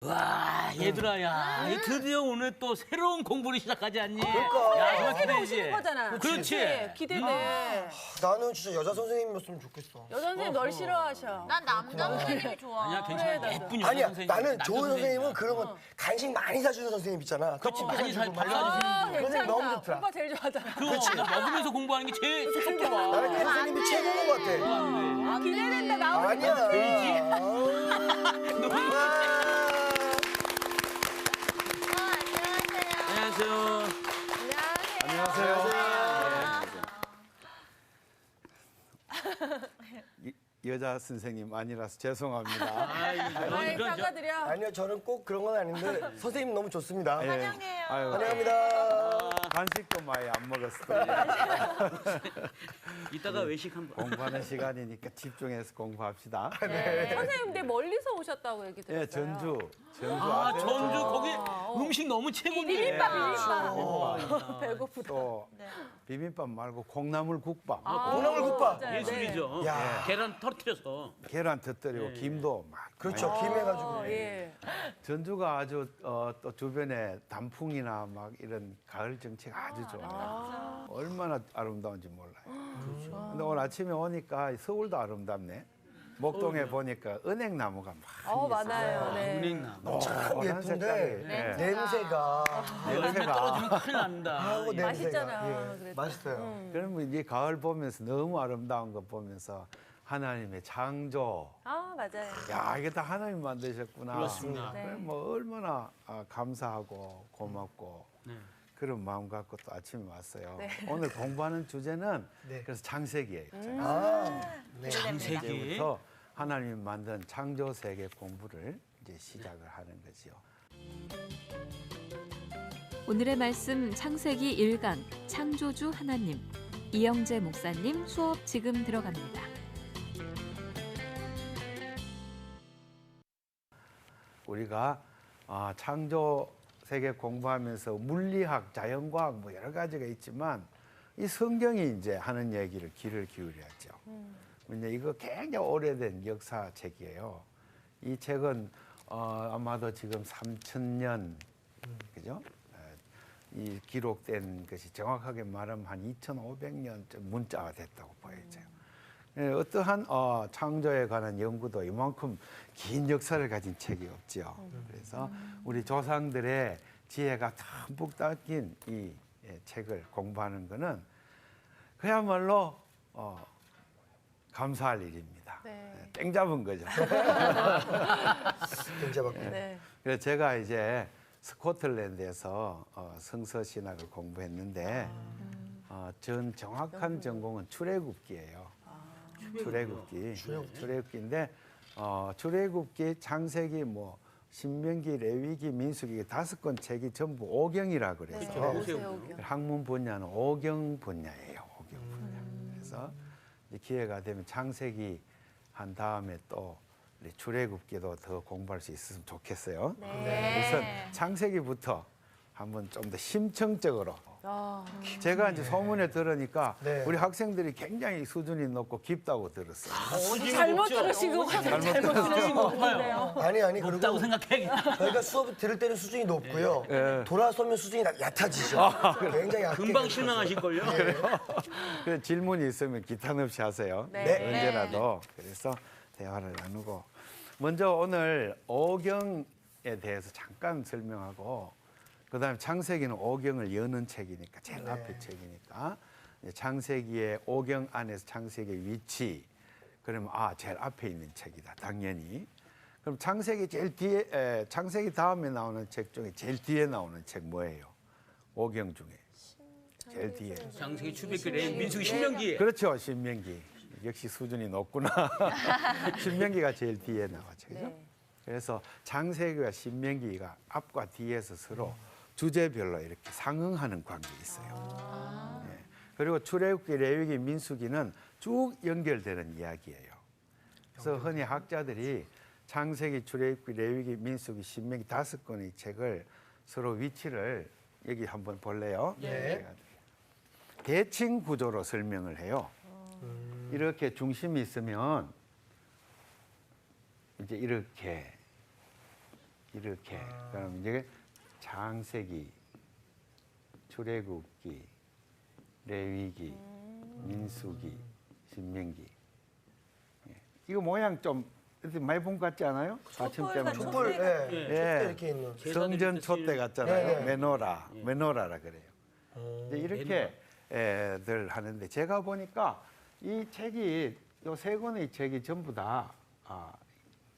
와, 얘들아, 야, 드디어 오늘 또 새로운 공부를 시작하지 않니? 그러니까. 야, 정말 새로 기대되지? 오시는 거잖아. 그렇지. 기대돼. 나는 진짜 여자 선생님이었으면 좋겠어. 여자 선생님 널 싫어하셔. 난 남자 선생님이 좋아. 아니야, 괜찮아. 예쁜 여자 아니야, 선생님. 나는 남자 좋은 선생님은 선생님이야. 그런 건 간식 많이 사주는 선생님 있잖아. 그렇지, 많이 해가지고 막. 발라주시는 분. 선생님 너무 좋더라. 오빠 제일 좋아하잖아. 그거 먹으면서 공부하는 게 제일 쏙쏙 들어와. 나는 그 선생님이 최고인 것 같아. 안 돼. 기대된다. 나오는 아니야. 안녕하세요. 안녕하세요. 여자 선생님 아니라서 죄송합니다. 아이, 사과드려. 아니요, 저는 꼭 그런 건 아닌데 선생님 너무 좋습니다. 환영해요. 아유, 환영합니다. 간식도 많이 안 먹었어요. 이따가 외식 한번. 공부하는 시간이니까 집중해서 공부합시다. 선생님, 근데 멀리서 오셨다고 얘기 들었어요. 예, 전주 아, 아세요? 전주 거기 음식 너무 최고인데. 비빔밥. 배고프다. 또 비빔밥 말고 콩나물 국밥, 콩나물 국밥. 맞아요. 예술이죠. 야. 계란 터뜨려서. 계란 터뜨리고 김도 막. 그렇죠, 김해가지고. 예. 전주가 아주 또 주변에 단풍이나 막 이런 가을 정치가 아주 좋아요. 얼마나 아름다운지 몰라요. 근데 오늘 아침에 오니까 서울도 아름답네. 목동에 보니까 은행나무가 막 많아요. 네. 은행나무. 참 노란 예쁜데 색깔이, 냄새가. 열매 떨어지면 큰일 난다. 아우, 냄새가. 맛있잖아, 예, 그래도. 맛있어요. 그러면 이제 가을 보면서 너무 아름다운 거 보면서 하나님의 창조, 맞아요. 야 이게 다 하나님 만드셨구나. 그렇습니다. 그래, 뭐 얼마나 감사하고 고맙고 네. 그런 마음 갖고 또 아침에 왔어요. 오늘 공부하는 주제는 네. 그래서 창세기예요. 아, 네. 창세기. 이제부터 하나님이 만든 창조 세계 공부를 이제 시작을 하는 거지요. 오늘의 말씀 창세기 1강 창조주 하나님 이영재 목사님 수업 지금 들어갑니다. 우리가 창조 세계 공부하면서 물리학, 자연과학 뭐 여러 가지가 있지만 이 성경이 이제 하는 얘기를 귀를 기울여야죠. 근데 이거 굉장히 오래된 역사책이에요. 이 책은 아마도 지금 3,000년 그죠? 이 기록된 것이 정확하게 말하면 한 2,500년쯤 문자가 됐다고 보여져요. 어떠한 창조에 관한 연구도 이만큼 긴 역사를 가진 책이 없죠. 그래서 우리 조상들의 지혜가 듬뿍 담긴 이 책을 공부하는 것은 그야말로 감사할 일입니다. 네. 땡 잡은 거죠. 굉장히 네. 그래서 제가 이제 스코틀랜드에서 성서 신학을 공부했는데 전 정확한 전공은 출애굽기예요. 출애굽기인데 출애굽기, 창세기, 뭐 신명기, 레위기, 민수기 5권 책이 전부 오경이라 그래서 학문 분야는 오경 분야예요. 오경 분야. 그래서 이제 기회가 되면 창세기 한 다음에 또 출애굽기도 더 공부할 수 있었으면 좋겠어요. 우선 창세기부터 한번 좀 더 심층적으로. 제가 이제 소문에 들으니까 네. 우리 학생들이 굉장히 수준이 높고 깊다고 들었어요. 잘못 들으신 거 같아요. 잘못 들으신 거 같아요. 아니, 없다고 그리고 생각해. 저희가 수업 들을 때는 수준이 높고요. 돌아서면 수준이 얕아지죠. 굉장히 얕게. 금방 실망하실걸요? 그래서 질문이 있으면 기탄 없이 하세요. 네. 언제라도. 그래서 대화를 나누고. 먼저 오늘 오경에 대해서 잠깐 설명하고 그다음에 창세기는 오경을 여는 책이니까 제일 앞에 책이니까 창세기의 오경 안에서 창세기의 위치 그러면 제일 앞에 있는 책이다 당연히. 그럼 창세기 제일 뒤에 창세기 다음에 나오는 책 중에 제일 뒤에 나오는 책 뭐예요? 오경 중에 제일 뒤에. 창세기, 출애굽기, 레위기, 민수기, 신명기. 그렇죠. 신명기. 역시 수준이 높구나. 신명기가 제일 뒤에 나왔죠. 그죠? 그래서 창세기와 신명기가 앞과 뒤에서 서로 주제별로 이렇게 상응하는 관계가 있어요. 네. 그리고 출애굽기, 레위기, 민수기는 쭉 연결되는 이야기예요. 그래서 흔히 학자들이 창세기, 출애굽기, 레위기, 민수기, 신명기 5권의 책을 서로 위치를 여기 한번 볼래요? 네. 대칭 구조로 설명을 해요. 이렇게 중심이 있으면 이제 이렇게 이렇게. 그럼 이제 창세기, 출애굽기, 레위기, 민수기, 신명기. 예. 이거 모양 좀 많이 본 것 같지 않아요? 받침대만. 촛불, 예. 촛대 이렇게 있는. 성전 촛대 같잖아요. 네, 네. 메노라, 메노라라 그래요. 이제 이렇게 들 하는데 제가 보니까 이 책이 요 세 권의 책이 전부 다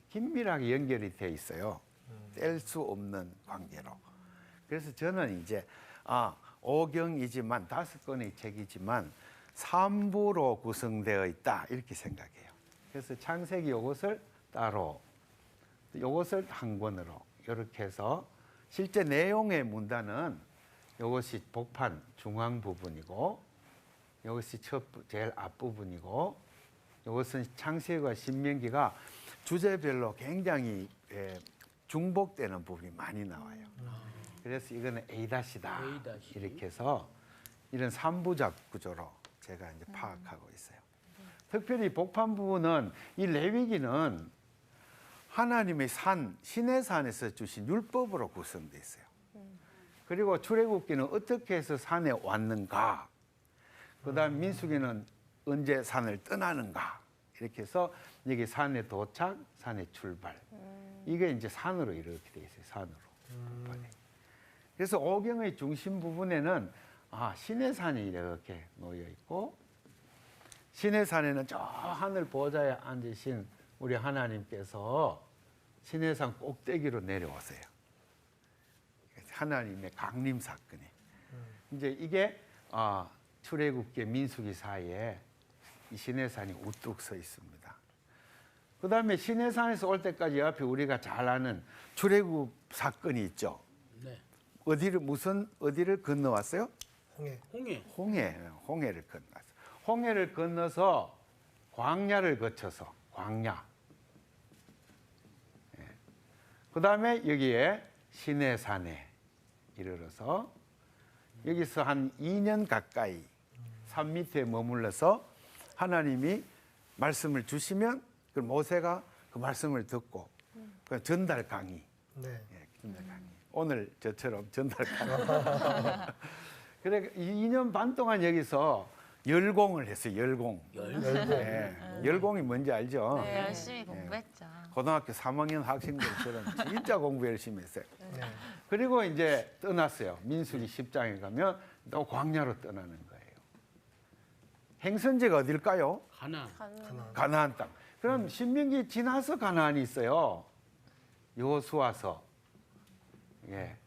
긴밀하게 연결이 돼 있어요. 뗄 수 없는 관계로. 그래서 저는 이제 5경이지만 5권의 책이지만 3부로 구성되어 있다 이렇게 생각해요. 그래서 창세기 요것을 따로, 요것을 한 권으로 이렇게 해서 실제 내용의 문단은 이것이 복판 중앙 부분이고 이것이 제일 앞부분이고 이것은 창세기와 신명기가 주제별로 굉장히 중복되는 부분이 많이 나와요. 그래서 이거는 A다 이렇게 해서 이런 3부작 구조로 제가 이제 파악하고 있어요. 특별히 복판 부분은 이 레위기는 하나님의 산, 신의 산에서 주신 율법으로 구성되어 있어요. 그리고 출애굽기는 어떻게 해서 산에 왔는가, 그다음 민수기는 언제 산을 떠나는가, 이렇게 해서 여기 산에 도착, 산에 출발. 이게 이제 산으로 이렇게 돼 있어요. 산으로. 그래서 오경의 중심 부분에는 신의 산이 이렇게 놓여 있고, 신의 산에는 저 하늘 보좌에 앉으신 우리 하나님께서 신의 산 꼭대기로 내려오세요. 하나님의 강림 사건이. 이제 이게 출애굽기 민수기 사이에 이 신의 산이 우뚝 서 있습니다. 그 다음에 신의 산에서 올 때까지 옆에 우리가 잘 아는 출애굽 사건이 있죠. 네. 어디를 건너왔어요? 홍해. 홍해를 건너왔어요. 홍해를 건너서 광야를 거쳐서 광야. 그 다음에 여기에 신의 산에 이르러서 여기서 한 2년 가까이 산 밑에 머물러서 하나님이 말씀을 주시면 그 모세가 그 말씀을 듣고 그 전달 강의. 네. 전달 강의. 오늘 저처럼 전달 강의. 그래 2년 반 동안 여기서 열공을 했어요. 열공. 열공이 뭔지 알죠? 네, 열심히 공부했죠. 고등학교 3학년 학생들처럼 진짜 공부 열심히 했어요. 네. 그리고 이제 떠났어요. 민수기 10장에 가면 또 광야로 떠나는 거예요. 행선지가 어딜까요? 가나안 땅. 그럼 신명기 지나서 가나안이 있어요. 여호수아서. 예.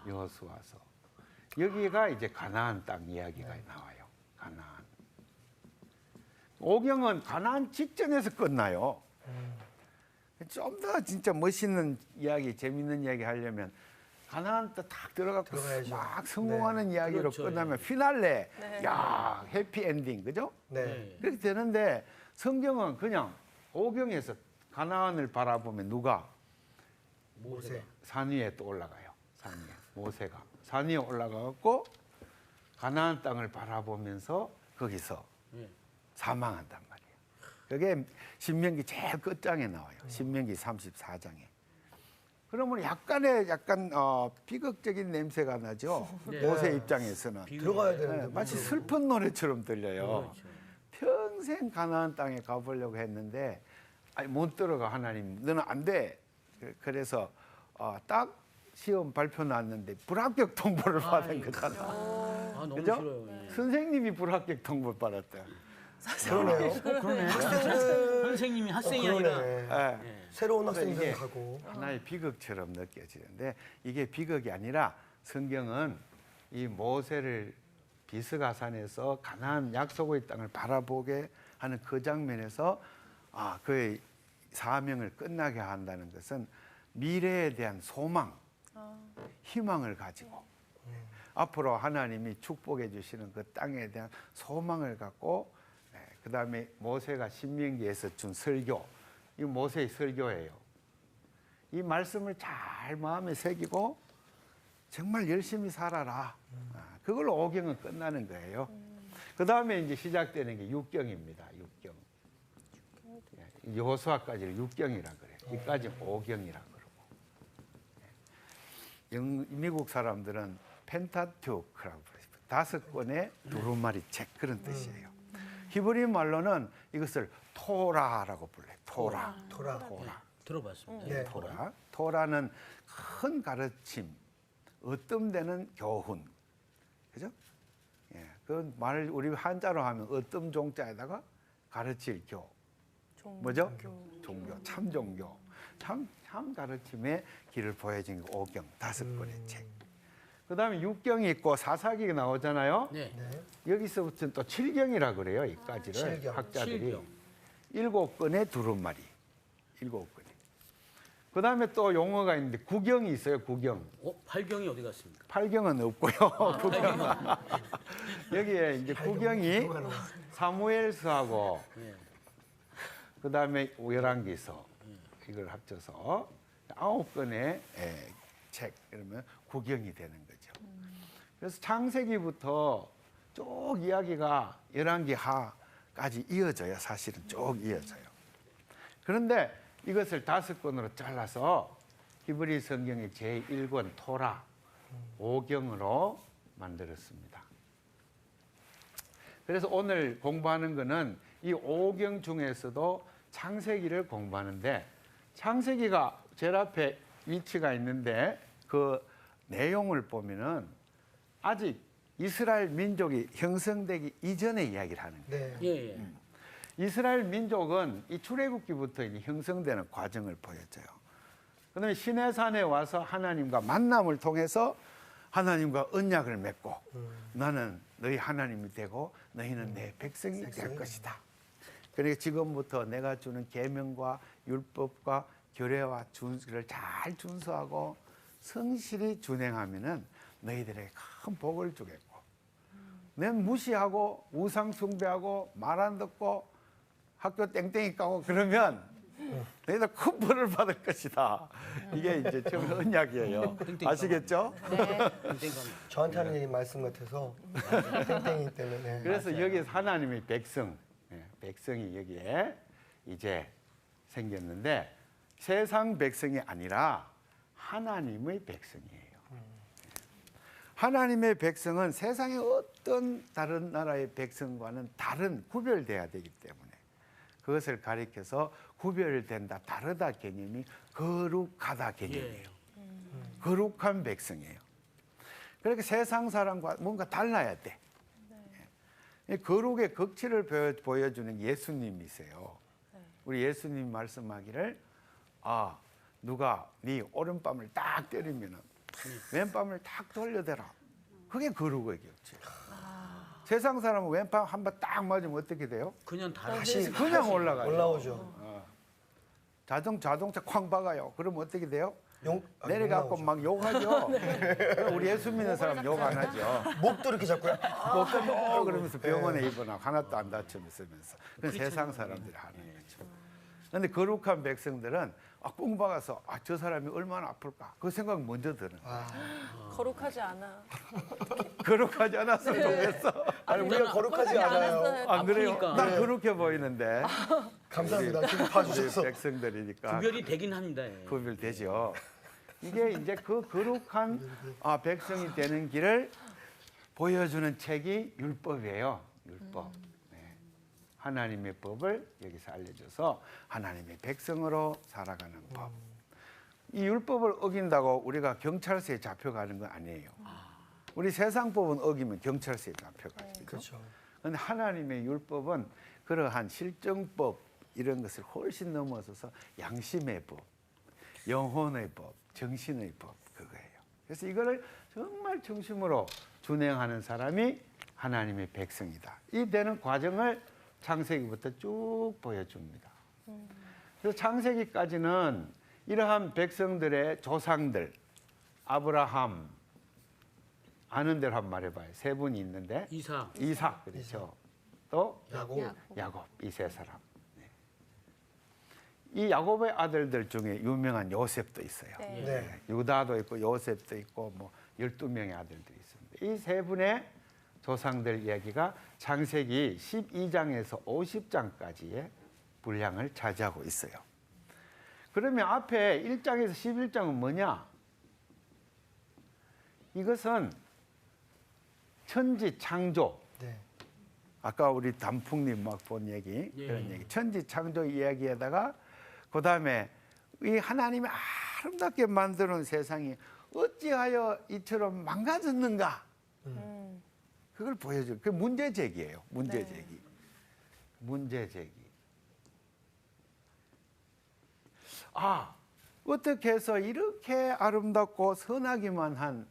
여호수아서. 여기가 이제 가나안 땅 이야기가 나와요. 가나안. 오경은 가나안 직전에서 끝나요. 좀 더 진짜 멋있는 이야기, 재밌는 이야기 하려면 가나안 딱 들어가고 막 성공하는 이야기로 그렇죠. 끝나면 피날레, 야 해피 엔딩, 그죠? 네. 그렇게 되는데 성경은 그냥 오경에서 가나안을 바라보면 누가 모세. 산 위에 또 올라가요. 산 위에 모세가 산 위에 올라가고 가나안 땅을 바라보면서 거기서 사망한단 말이에요. 그게 신명기 제일 끝장에 나와요. 신명기 34장에. 그러면 약간 비극적인 냄새가 나죠. 모세 입장에서는 들어가야 되는데. 마치 슬픈 노래처럼 들려요. 그렇죠. 평생 가나안 땅에 가보려고 했는데 못 들어가. 하나님 너는 안 돼. 그래서 딱 시험 발표 났는데 불합격 통보를 받은 거잖아. 너무 그죠? 싫어요. 선생님이 불합격 통보를 받았다. 그러네요. 그러네. 학생들. 선생님이 학생이 그러네. 아니라. 예. 새로운 이게 학생들 가고. 하나의 비극처럼 느껴지는데 이게 비극이 아니라 성경은 이 모세를 비스가산에서 가나안 약속의 땅을 바라보게 하는 그 장면에서 그의 사명을 끝나게 한다는 것은 미래에 대한 소망, 희망을 가지고 앞으로 하나님이 축복해 주시는 그 땅에 대한 소망을 갖고 그 다음에 모세가 신명기에서 준 설교, 이 모세의 설교예요. 이 말씀을 잘 마음에 새기고 정말 열심히 살아라. 그걸로 오경은 끝나는 거예요. 그 다음에 이제 시작되는 게 6경입니다. 6경. 여호수아까지를 6경이라 그래요. 이까지 5경이라 그러고. 미국 사람들은 펜타튜크라고 부르죠. 5권의 두루마리 책 그런 뜻이에요. 히브리 말로는 이것을 토라라고 불러요. 토라. 들어봤습니다. 네. 토라. 토라는 큰 가르침, 어떤 데는 교훈. 그죠? 예. 그 말을 우리 한자로 하면 어떤 종자에다가 가르칠 교. 뭐죠? 종교. 참 종교. 참 가르침의 길을 보여준 게 5경, 5권의 책. 그다음에 6경이 있고 사사기가 나오잖아요. 네. 네. 여기서부터는 또 7경이라 그래요. 이까지를 칠경. 학자들이. 7경. 7권의 두루마리. 7권이. 그다음에 또 용어가 있는데 9경이 있어요. 9경. 8경이 어디 갔습니까? 8경은 없고요. 9경. 여기에 이제 9경이 사무엘서하고 네. 그다음에 열왕기서 이걸 합쳐서 9권의 책 이러면 9경이 되는 거죠. 그래서 창세기부터 쭉 이야기가 열왕기 하까지 이어져요. 사실은 쭉 이어져요. 그런데 이것을 5권으로 잘라서 히브리 성경의 제1권 토라 5경으로 만들었습니다. 그래서 오늘 공부하는 것은 이 5경 중에서도 창세기를 공부하는데 창세기가 제일 앞에 위치가 있는데 그 내용을 보면은 아직 이스라엘 민족이 형성되기 이전의 이야기를 하는 거예요. 네. 예, 예. 이스라엘 민족은 이 출애굽기부터 이제 형성되는 과정을 보여줘요. 그다음에 시내산에 와서 하나님과 만남을 통해서 하나님과 언약을 맺고 나는 너희 하나님이 되고 너희는 내 백성이 될 것이다. 그러니까 지금부터 내가 주는 계명과 율법과 규례와 준수를 잘 준수하고 성실히 준행하면은 너희들에게 큰 복을 주겠고, 넌 무시하고 우상 숭배하고 말 안 듣고 학교 땡땡이 까고 그러면 너희들 큰 벌을 받을 것이다. 이게 이제 정 언약이에요. 아시겠죠? 저한테 하는 얘기 말씀 같아서 땡땡이 때문에. 그래서 여기서 하나님의 백성, 백성이 여기에 이제 생겼는데 세상 백성이 아니라 하나님의 백성이에요. 하나님의 백성은 세상의 어떤 다른 나라의 백성과는 다른 구별돼야 되기 때문에 그것을 가리켜서 구별된다, 다르다 개념이 거룩하다 개념이에요. 거룩한 백성이에요. 그러니까 세상 사람과 뭔가 달라야 돼. 네. 거룩의 극치를 보여주는 예수님이세요. 우리 예수님 말씀하기를 누가 네 오른밤을 딱 때리면은 왼밤을 딱 돌려대라. 그게 거룩의 격치. 세상 사람은 왼밤 한 번 딱 맞으면 어떻게 돼요? 그냥 다시 그냥 올라가요. 올라오죠. 자동차 쾅 박아요. 그러면 어떻게 돼요? 내려가고 올라오죠. 막 욕하죠. 우리 예수 믿는 사람 욕 안 하죠. 목도 이렇게 잡고요. 뭐 그러면서 병원에 입원하고 하나도 안 다치면서 그건 세상 사람들이 하는 거죠. 그런데 거룩한 백성들은 꽁 박아서 저 사람이 얼마나 아플까 그 생각 먼저 드는 거예요. 거룩하지 않아. 거룩하지 않았으면 좋겠어. 아니 우리가 거룩하지 않아요. 안 그래요? 아프니까. 난 그렇게 보이는데 감사합니다. 지금 우리 봐주셔서. 백성들이니까 구별이 되긴 합니다. 예. 구별되죠. 이게 이제 그 거룩한 백성이 되는 길을 보여주는 책이 율법이에요. 율법. 네. 하나님의 법을 여기서 알려줘서 하나님의 백성으로 살아가는 법. 이 율법을 어긴다고 우리가 경찰서에 잡혀가는 건 아니에요. 우리 세상 법은 어기면 경찰서에 잡혀가죠. 그렇죠. 그런데 하나님의 율법은 그러한 실정법 이런 것을 훨씬 넘어서서 양심의 법, 영혼의 법, 정신의 법 그거예요. 그래서 이거를 정말 중심으로 준행하는 사람이 하나님의 백성이다. 이 되는 과정을 창세기부터 쭉 보여줍니다. 그래서 창세기까지는 이러한 백성들의 조상들, 아브라함, 아는 대로 한번 말해봐요. 세 분이 있는데 이삭 그렇죠. 또 야곱 이 세 사람. 네. 이 야곱의 아들들 중에 유명한 요셉도 있어요. 네. 유다도 있고 요셉도 있고 뭐 12명의 아들들이 있습니다. 이 세 분의 조상들 이야기가 창세기 12장에서 50장까지의 분량을 차지하고 있어요. 그러면 앞에 1장에서 11장은 뭐냐? 이것은 천지 창조. 네. 아까 우리 단풍님 막 본 얘기 예. 그런 얘기. 천지 창조 이야기에다가 그다음에 이 하나님이 아름답게 만드는 세상이 어찌하여 이처럼 망가졌는가? 그걸 보여줘. 그 문제 제기예요. 문제 네. 제기. 문제 제기. 아, 어떻게 해서 이렇게 아름답고 선하기만 한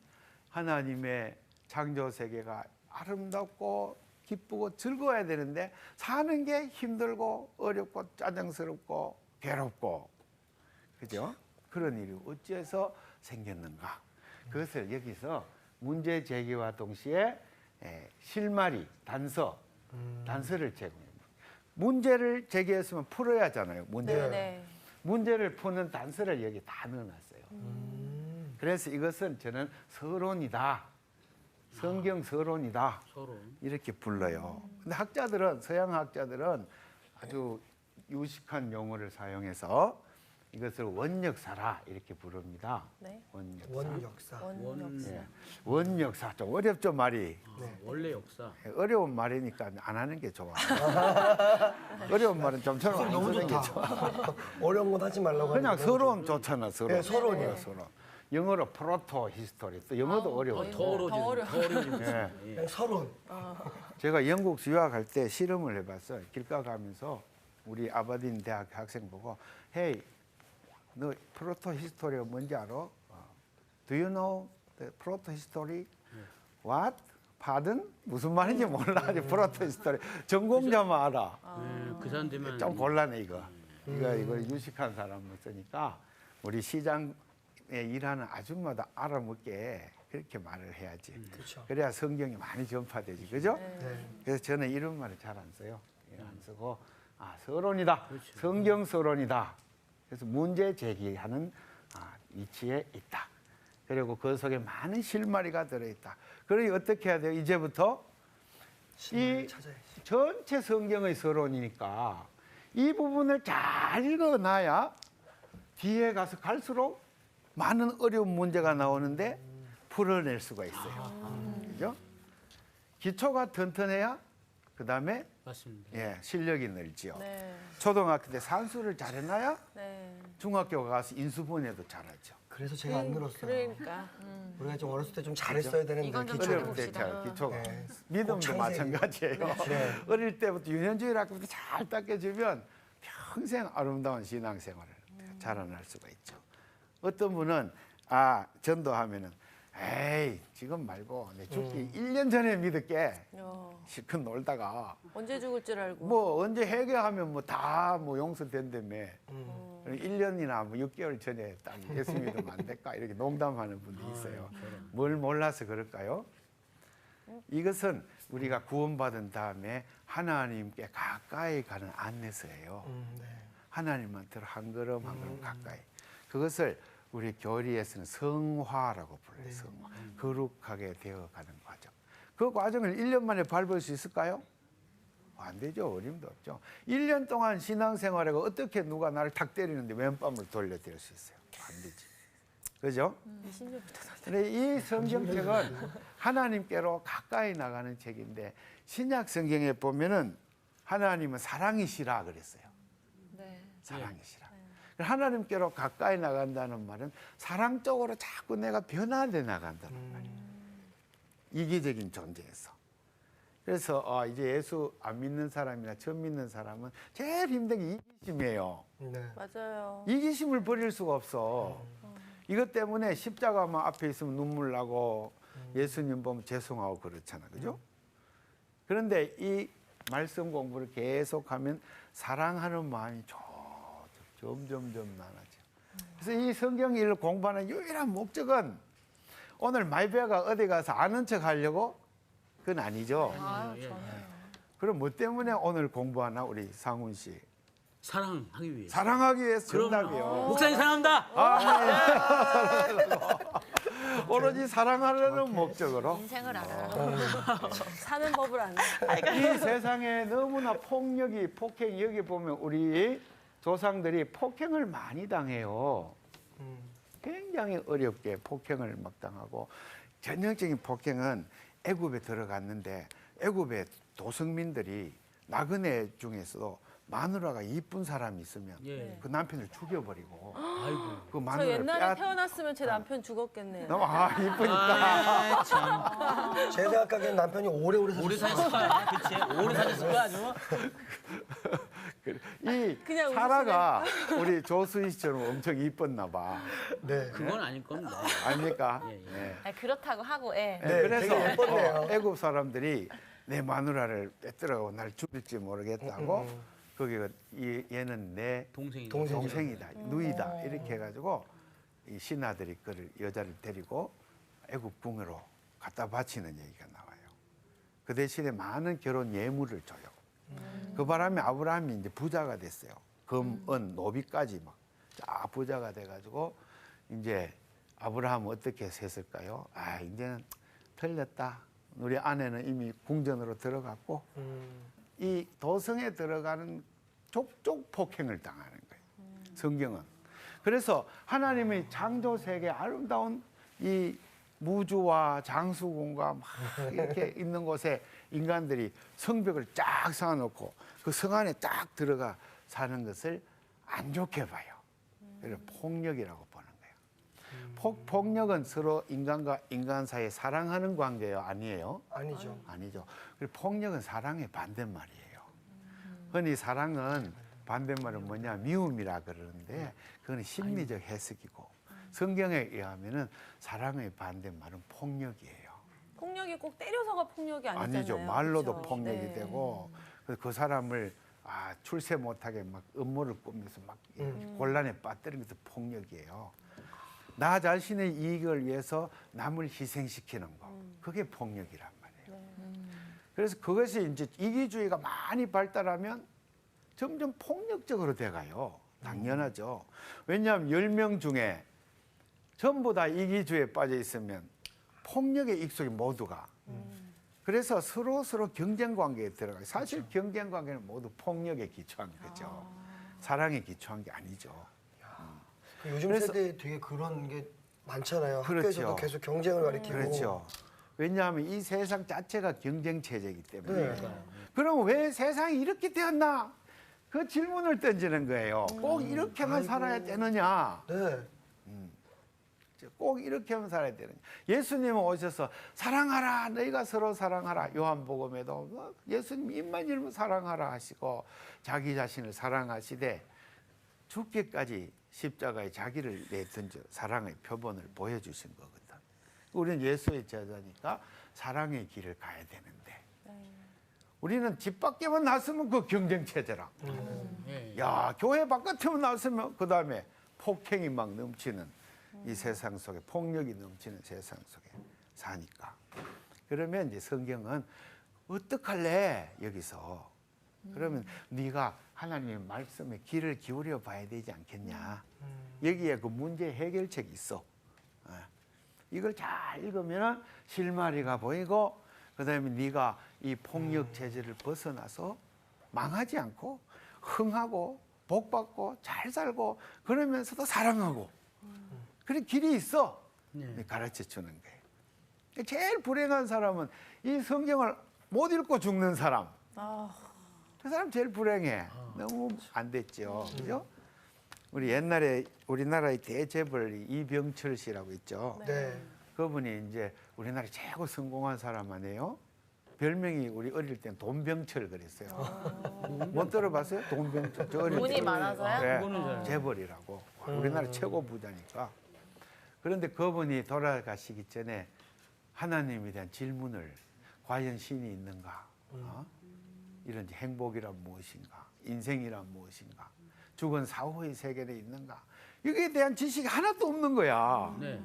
하나님의 창조 세계가 아름답고 기쁘고 즐거워야 되는데 사는 게 힘들고 어렵고 짜증스럽고 괴롭고 그죠? 그런 일이 어찌해서 생겼는가? 그것을 여기서 문제 제기와 동시에 실마리, 단서를 제공합니다. 문제를 제기했으면 풀어야 하잖아요. 문제를. 네. 문제를 푸는 단서를 여기 다 넣어놨어요. 그래서 이것은 저는 서론이다. 성경 서론이다. 서로. 이렇게 불러요. 근데 학자들은, 서양 학자들은 아주 유식한 용어를 사용해서 이것을 원역사라 이렇게 부릅니다. 네. 원역사. 원역사. 원역사. 예. 원역사. 좀 어렵죠, 말이. 원래 역사. 어려운 말이니까 안 하는 게 좋아. 어려운 말은 좀처럼 안 너무 쓰는 게 좋다. 좋아. 어려운 건 하지 말라고 그냥 하는데 서론 좋잖아, 서론. 네, 서론이요. 서론. 영어로 프로토 히스토리. 또 영어도 어려워요. 더 어려워지는. 더 어려워지는. 예. 그냥 서론. 제가 영국 유학할 때 실험을 해봤어요. 길가 가면서 우리 아버딘 대학 학생 보고, 헤이, 너 프로토 히스토리가 뭔지 알아? Do you know the proto history? What? Pardon? 무슨 말인지 몰라. 프로토 히스토리. 전공자만 알아. 그 사람 되면 좀 곤란해 이거. 이걸 유식한 사람을 쓰니까 우리 시장에 일하는 아줌마도 알아먹게 그렇게 말을 해야지. 그렇죠. 그래야 성경이 많이 전파되지, 그죠? 네. 그래서 저는 이런 말을 잘 안 써요. 안 쓰고 서론이다. 그렇죠. 성경 서론이다. 그래서 문제 제기하는 위치에 있다. 그리고 그 속에 많은 실마리가 들어있다. 그러니 어떻게 해야 돼요? 이제부터 이 찾아야지. 전체 성경의 서론이니까 이 부분을 잘 읽어놔야 뒤에 가서 갈수록 많은 어려운 문제가 나오는데 풀어낼 수가 있어요. 그죠? 기초가 튼튼해야 그 다음에 맞습니다. 실력이 늘지요. 네. 초등학교 때 산수를 잘해놔야 네. 중학교 가서 인수분해도 잘하죠. 그래서 제가 안 늘었어요. 그러니까. 우리가 좀 어렸을 때 좀 잘했어야 되는데 이건 좀 기초를. 어려울 때 잘 기초가. 네. 믿음도 창세기. 마찬가지예요. 네. 어릴 때부터 유년주일 학교부터 잘 닦여주면 평생 아름다운 신앙생활을 자라날 수가 있죠. 어떤 분은 전도하면은 에이 지금 말고 내 죽기 1년 전에 믿을게. 실컷 놀다가 언제 죽을 줄 알고. 뭐 언제 회개하면 뭐 다 뭐 용서된다며 1년이나 뭐 6개월 전에 딱 예수 믿으면 안 될까 이렇게 농담하는 분도 있어요. 뭘 몰라서 그럴까요? 이것은 우리가 구원받은 다음에 하나님께 가까이 가는 안내서예요. 네. 하나님한테 한 걸음 한 걸음 가까이. 그것을 우리 교리에서는 성화라고 불러요. 성화. 거룩하게 되어가는 과정. 그 과정을 1년 만에 밟을 수 있을까요? 안 되죠. 어림도 없죠. 1년 동안 신앙생활하고 어떻게 누가 나를 탁 때리는데 왼밤을 돌려드릴 수 있어요? 안 되지. 그죠? 20년부터 근데 이 성경책은 하나님께로 가까이 나가는 책인데 신약 성경에 보면은 하나님은 사랑이시라 그랬어요. 네. 사랑이시라. 하나님께로 가까이 나간다는 말은 사랑 쪽으로 자꾸 내가 변화돼 나간다는 말이에요. 이기적인 존재에서. 그래서 이제 예수 안 믿는 사람이나 처음 믿는 사람은 제일 힘든 게 이기심이에요. 네. 맞아요. 이기심을 버릴 수가 없어. 이것 때문에 십자가만 앞에 있으면 눈물 나고 예수님 보면 죄송하고 그렇잖아. 그죠? 그런데 이 말씀 공부를 계속하면 사랑하는 마음이 점점 나눠져. 그래서 이 성경 일을 공부하는 유일한 목적은 오늘 마이베가 어디 가서 아는 척 하려고 그건 아니죠. 전혀요. 그럼 뭐 때문에 오늘 공부하나 우리 상훈 씨? 사랑하기 위해. 사랑하기 위해서 정답이요. 목사님 사랑한다. 오로지 사랑하려는 목적으로 인생을 알아요. 사는 법을 아는. 이 세상에 너무나 폭행이 여기 보면 우리 조상들이 폭행을 많이 당해요. 굉장히 어렵게 폭행을 막 당하고 전형적인 폭행은 애굽에 들어갔는데 애굽의 도성민들이 나그네 중에서도 마누라가 이쁜 사람이 있으면 예. 그 남편을 죽여버리고 아이고. 그 저 마누라를 옛날에 태어났으면 제 남편 죽었겠네요. 너무 이쁘니까 아, 참. 제 생각하기엔 남편이 오래오래 오래 사셨어요. 사셨을 거야. 그치? 오래 사셨을 거야, 아주. 이 그냥 사라가 우리 조수희 씨처럼 엄청 이뻤나 봐. 네. 그건 아닐 겁니다. 아닙니까? 예, 예. 네. 아니, 그렇다고 하고, 예. 네, 그래서 되게 예뻤네요. 애굽 사람들이 내 마누라를 빼뜨려고 날 죽일지 모르겠다고 거기 얘는 내 동생이죠. 동생이다, 누이다 이렇게 해가지고 이 신하들이 그를 여자를 데리고 애굽 궁으로 갖다 바치는 얘기가 나와요. 그 대신에 많은 결혼 예물을 줘요. 그 바람에 아브라함이 이제 부자가 됐어요. 금, 은, 노비까지 막 쫙 부자가 돼가지고 이제 아브라함은 어떻게 했을까요? 아 이제는 틀렸다. 우리 아내는 이미 궁전으로 들어갔고 이 도성에 들어가는 족족 폭행을 당하는 거예요. 성경은. 그래서 하나님의 창조 세계 아름다운 이 무주와 장수궁과 막 이렇게 있는 곳에 인간들이 성벽을 쫙 쌓아놓고 그 성 안에 딱 들어가 사는 것을 안 좋게 봐요. 그래서 폭력이라고 보는 거예요. 폭력은 서로 인간과 인간 사이에 사랑하는 관계요? 아니에요? 아니죠. 아니죠. 그리고 폭력은 사랑의 반대말이에요. 흔히 사랑은 반대말은 뭐냐? 미움이라 그러는데 그건 심리적 해석이고 성경에 의하면은 사랑의 반대말은 폭력이에요. 폭력이 꼭 때려서가 폭력이 아니잖아요. 아니죠. 말로도 그렇죠? 폭력이 네. 되고 그 사람을 출세 못하게 막 음모를 꾸면서 막 곤란에 빠뜨리는 것도 폭력이에요. 나 자신의 이익을 위해서 남을 희생시키는 거. 그게 폭력이란 말이에요. 그래서 그것이 이제 이기주의가 많이 발달하면 점점 폭력적으로 돼가요. 당연하죠. 왜냐하면 10명 중에 전부 다 이기주의에 빠져 있으면 폭력에 익숙해 모두가. 그래서 서로 경쟁 관계에 들어가요. 사실 경쟁 관계는 모두 폭력에 기초한 거죠. 사랑에 기초한 게 아니죠. 그 요즘 그래서- 세대에 되게 그런 게 많잖아요. 그렇죠. 학교에서도 계속 경쟁을 가리키고. 그렇죠. 왜냐하면 이 세상 자체가 경쟁 체제이기 때문에. 네. 그럼 왜 세상이 이렇게 되었나? 그 질문을 던지는 거예요. 꼭 이렇게만 살아야 되느냐? 네. 꼭 이렇게만 살아야 되느냐? 예수님은 오셔서 사랑하라, 너희가 서로 사랑하라. 요한복음에도 예수님 입만 열면 사랑하라 하시고 자기 자신을 사랑하시되 죽기까지 십자가에 자기를 내던져 사랑의 표본을 보여주신 거거든. 우리는 예수의 제자니까 사랑의 길을 가야 되는데 우리는 집 밖에만 나서면 그 경쟁 체제라. 야, 교회 바깥에만 나서면 그 다음에 폭행이 막 넘치는 이 세상 속에 폭력이 넘치는 세상 속에 사니까. 그러면 이제 성경은 어떡할래 여기서. 그러면 네가 하나님의 말씀에 귀를 기울여 봐야 되지 않겠냐. 여기에 그 문제 해결책이 있어. 이걸 잘 읽으면 실마리가 보이고 그다음에 네가 이 폭력 체제를 벗어나서 망하지 않고 흥하고 복받고 잘 살고 그러면서도 사랑하고 그런 길이 있어. 가르쳐 주는 거예요. 제일 불행한 사람은 이 성경을 못 읽고 죽는 사람. 그 사람 제일 불행해. 너무 안 됐죠. 그죠? 우리 옛날에 우리나라의 대재벌 이병철 씨라고 있죠. 네. 그분이 이제 우리나라 최고 성공한 사람 아니에요? 별명이 우리 어릴 땐 돈병철 그랬어요. 못 들어봤어요? 돈병철. 저 어릴 돈이 때. 많아서요? 네, 그거는 잘- 재벌이라고. 우리나라 최고 부자니까. 그런데 그분이 돌아가시기 전에 하나님에 대한 질문을 과연 신이 있는가? 이런 행복이란 무엇인가? 인생이란 무엇인가? 죽은 사후의 세계에 있는가? 여기에 대한 지식이 하나도 없는 거야. 네.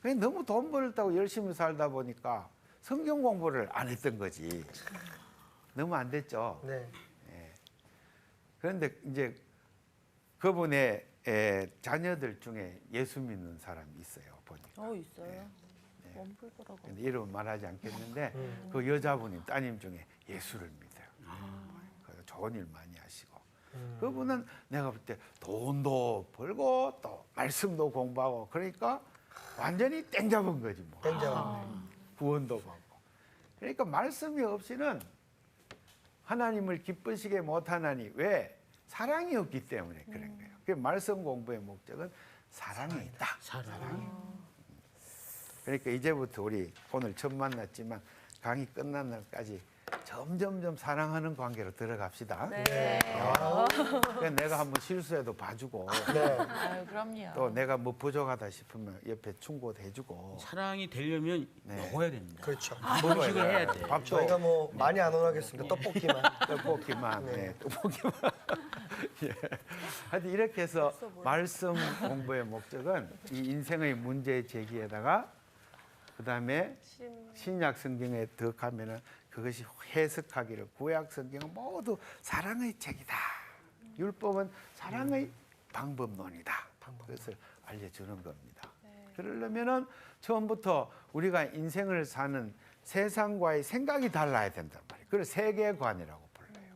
그냥 너무 돈 벌었다고 열심히 살다 보니까 성경 공부를 안 했던 거지. 너무 안 됐죠. 네. 그런데 이제 그분의 자녀들 중에 예수 믿는 사람이 있어요. 보니까. 있어요. 원불보라고. 근데 이름은 말하지 않겠는데 그 여자분이 따님 중에 예수를 믿어요. 그래서 좋은 일 많이 하시고. 그분은 내가 볼 때 돈도 벌고 또 말씀도 공부하고 그러니까 완전히 땡 잡은 거지 뭐. 땡잡았네. 구원도 받고. 그러니까 말씀이 없이는 하나님을 기쁘시게 못하나니 왜? 사랑이 없기 때문에 그런 거예요. 그 말씀 공부의 목적은 사랑이 있다. 그러니까 이제부터 우리 오늘 처음 만났지만 강의 끝난 날까지 점점점 사랑하는 관계로 들어갑시다. 네. 그러니까 내가 한번 실수해도 봐주고 네. 아유, 그럼요. 또 내가 뭐 부족하다 싶으면 옆에 충고도 해주고 사랑이 되려면 네. 먹어야 됩니다. 그렇죠. 음식을 해야 돼. 밥도 저희가 뭐 많이 안 원하겠습니다. 떡볶이만. 떡볶이만, 네, 떡볶이만. 예. 하여튼 이렇게 해서 말씀 공부의 목적은 이 인생의 문제 제기에다가 그다음에 신약 성경에 더 가면은 그것이 해석하기를 구약 성경은 모두 사랑의 책이다. 율법은 사랑의 방법론이다. 그것을 알려주는 겁니다. 그러려면은 처음부터 우리가 인생을 사는 세상과의 생각이 달라야 된단 말이에요. 그걸 세계관이라고 불러요.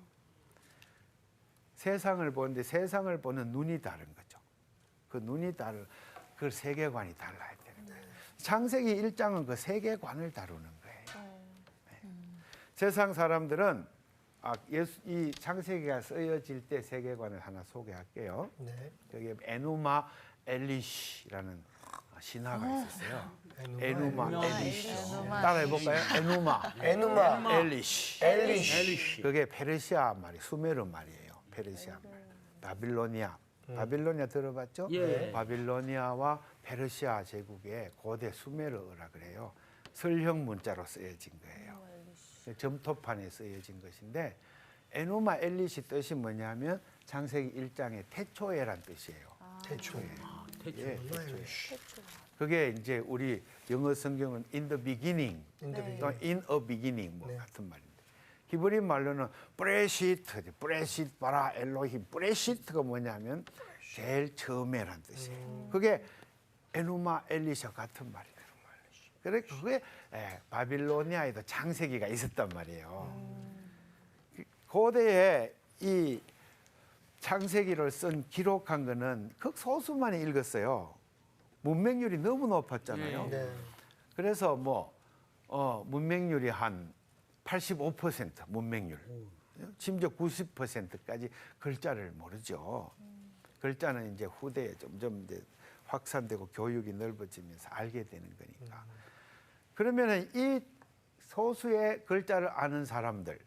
세상을 보는데 세상을 보는 눈이 다른 거죠. 그 눈이 다른 그 세계관이 달라야 되는 거예요. 창세기 1장은 그 세계관을 다루는 거예요. 네. 세상 사람들은 이 창세기가 쓰여질 때 세계관을 하나 소개할게요. 네. 여기 에누마 엘리시라는 신화가 있었어요. 에누마 엘리시. 따라해볼까요? 에누마 엘리시. 엘리시. 그게 페르시아 말이 수메르 말이에요. 페르시아 말. 바빌로니아. 바빌로니아 들어봤죠? 예. 바빌로니아와 페르시아 제국의 고대 수메르어라 그래요. 설형 문자로 쓰여진 거예요. 점토판에 쓰여진 것인데 에누마 엘리시 뜻이 뭐냐면 창세기 1장의 태초에란 뜻이에요. 대충. 예, 엘리시. 그게 이제 우리 영어 성경은 in the beginning, 또 in a beginning 뭐 네. 같은 말인데 히브리 말로는 브레시트, 브레시트 바라 엘로힘. 브레시트가 뭐냐면 제일 처음에란 뜻이에요. 그게 에누마 엘리샤 같은 말이에요. 그러니까 그게 바빌로니아에도 창세기가 있었단 말이에요. 고대에 이 창세기를 쓴 기록한 거는 극소수만이 읽었어요. 문맹률이 너무 높았잖아요. 네. 그래서 문맹률이 한 85% 문맹률, 심지어 90%까지 글자를 모르죠. 글자는 이제 후대에 점점 이제 확산되고 교육이 넓어지면서 알게 되는 거니까. 그러면은 이 소수의 글자를 아는 사람들,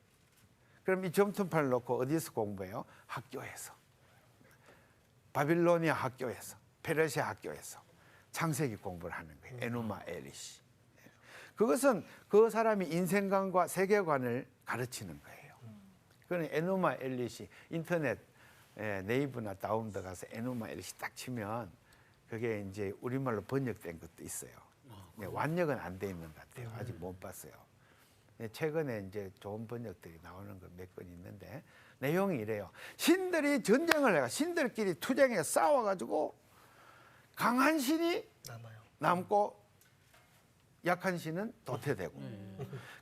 그럼 이 점토판을 놓고 어디서 공부해요? 학교에서. 바빌로니아 학교에서, 페르시아 학교에서 창세기 공부를 하는 거예요. 에누마 엘리시. 그것은 그 사람이 인생관과 세계관을 가르치는 거예요. 그는 에누마 엘리시 인터넷 네이버나 다운드 가서 에누마 엘리시 딱 치면 그게 이제 우리말로 번역된 것도 있어요. 완역은 안 돼 있는 것 같아요. 아직 못 봤어요. 최근에 이제 좋은 번역들이 나오는 거 몇 건 있는데 내용이 이래요. 신들이 전쟁을 해가 신들끼리 투쟁해 싸워가지고 강한 신이 남고 약한 신은 도태되고.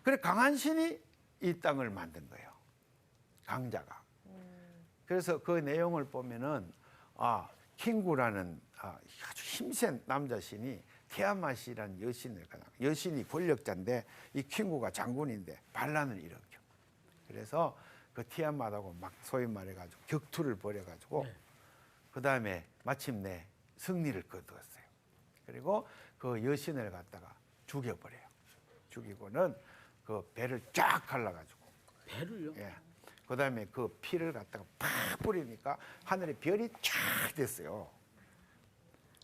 그래 강한 신이 이 땅을 만든 거예요. 강자가. 그래서 그 내용을 보면은 킹구라는 아주 힘센 남자 신이 티아맛이라는 여신이 권력자인데 이 킹구가 장군인데 반란을 일으켜. 그래서 그 티아맛하고 막 소위 말해가지고 격투를 벌여가지고 그 다음에 마침내 승리를 거두었어요. 그리고 그 여신을 갖다가 죽여버려요. 죽이고는 그 배를 쫙 갈라가지고. 배를요? 예. 그 다음에 그 피를 갖다가 팍 뿌리니까 하늘에 별이 쫙 됐어요.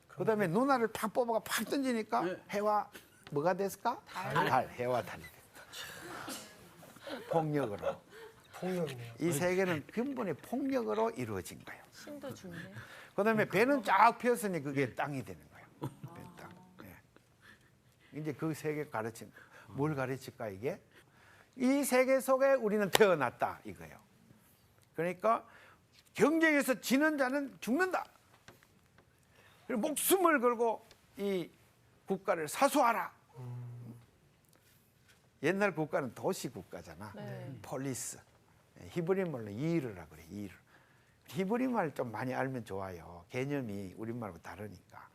그 다음에 누나를 팍 뽑아가 팍 던지니까 해와 뭐가 됐을까? 달. 해와 달이 됐다. 폭력으로. 폭력이네요. 이 세계는 근본의 폭력으로 이루어진 거예요. 신도 죽네. 그 다음에 배는 쫙 폈으니 그게 땅이 되는 거예요. 배 땅. 예. 이제 그 세계 가르친 뭘 가르칠까 이게? 이 세계 속에 우리는 태어났다 이거예요. 그러니까 경쟁에서 지는 자는 죽는다. 그리고 목숨을 걸고 이 국가를 사수하라. 옛날 국가는 도시 국가잖아. 폴리스. 히브리 말로 이르라 그래. 이르. 히브리 말 좀 많이 알면 좋아요. 개념이 우리말하고 다르니까.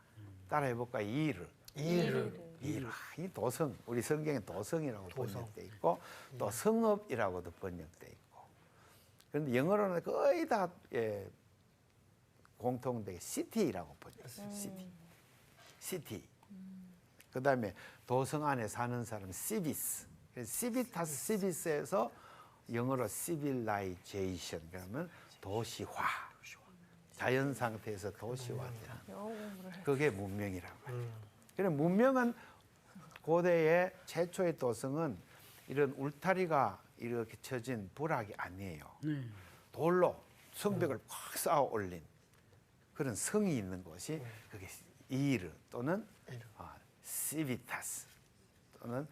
따라해볼까? 이르. 이르. 이 도성, 우리 성경에 도성이라고 도성. 번역돼 있고 또 성읍이라고도 번역돼 있고. 그런데 영어로는 거의 다 공통되게 시티라고 번역해요. 시티. 그다음에 도성 안에 사는 사람 시비스. 시비타스 시비스에서 영어로 시빌라이제이션 그러면 도시화. 자연 상태에서 도시화되는. 그게 문명이라고 하죠. 그래 문명은 고대의 최초의 도성은 이런 울타리가 이렇게 쳐진 부락이 아니에요. 돌로 성벽을 꽉 쌓아 올린 그런 성이 있는 곳이 그게 이르 또는 시비타스 또는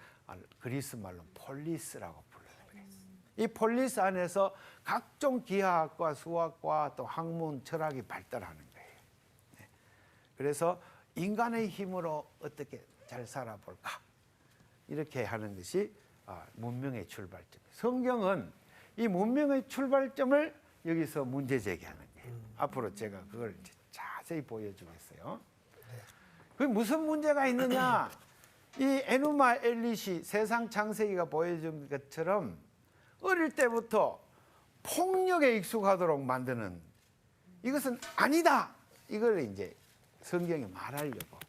그리스 말로 폴리스라고 불러요. 이 폴리스 안에서 각종 기하학과 수학과 또 학문, 철학이 발달하는 거예요. 네. 그래서 인간의 힘으로 어떻게 잘 살아볼까 이렇게 하는 것이 문명의 출발점. 성경은 이 문명의 출발점을 여기서 문제 제기하는 거예요. 앞으로 제가 그걸 자세히 보여주겠어요. 그 무슨 문제가 있느냐? 이 에누마 엘리시 세상 창세기가 보여준 것처럼 어릴 때부터 폭력에 익숙하도록 만드는 이것은 아니다. 이걸 이제 성경이 말하려고.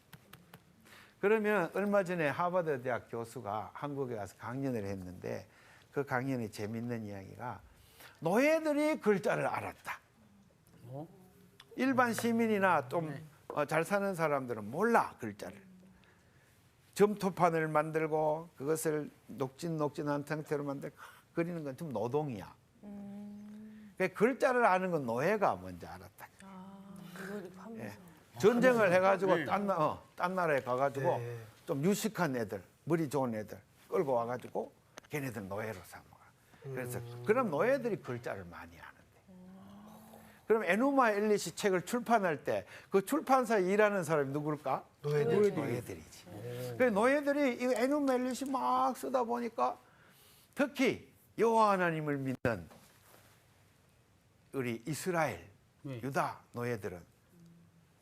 그러면 얼마 전에 하버드 대학 교수가 한국에 가서 강연을 했는데 그 강연에 재밌는 이야기가 노예들이 글자를 알았다. 일반 시민이나 좀 잘 사는 사람들은 몰라 글자를. 점토판을 만들고 그것을 녹진녹진한 상태로 만들고 그리는 건 좀 노동이야. 그러니까 글자를 아는 건 노예가 먼저 알았다. 전쟁을 해가지고 딴 나라에 가가지고 좀 유식한 애들, 머리 좋은 애들 끌고 와가지고 걔네들 노예로 삼아. 그래서 그럼 노예들이 글자를 많이 아는데. 그럼 에누마 엘리시 책을 출판할 때 그 출판사에 일하는 사람이 누굴까? 노예들이지. 그래서 노예들이 이 에누마 엘리시 막 쓰다 보니까 특히 여호와 하나님을 믿는 우리 이스라엘, 유다 노예들은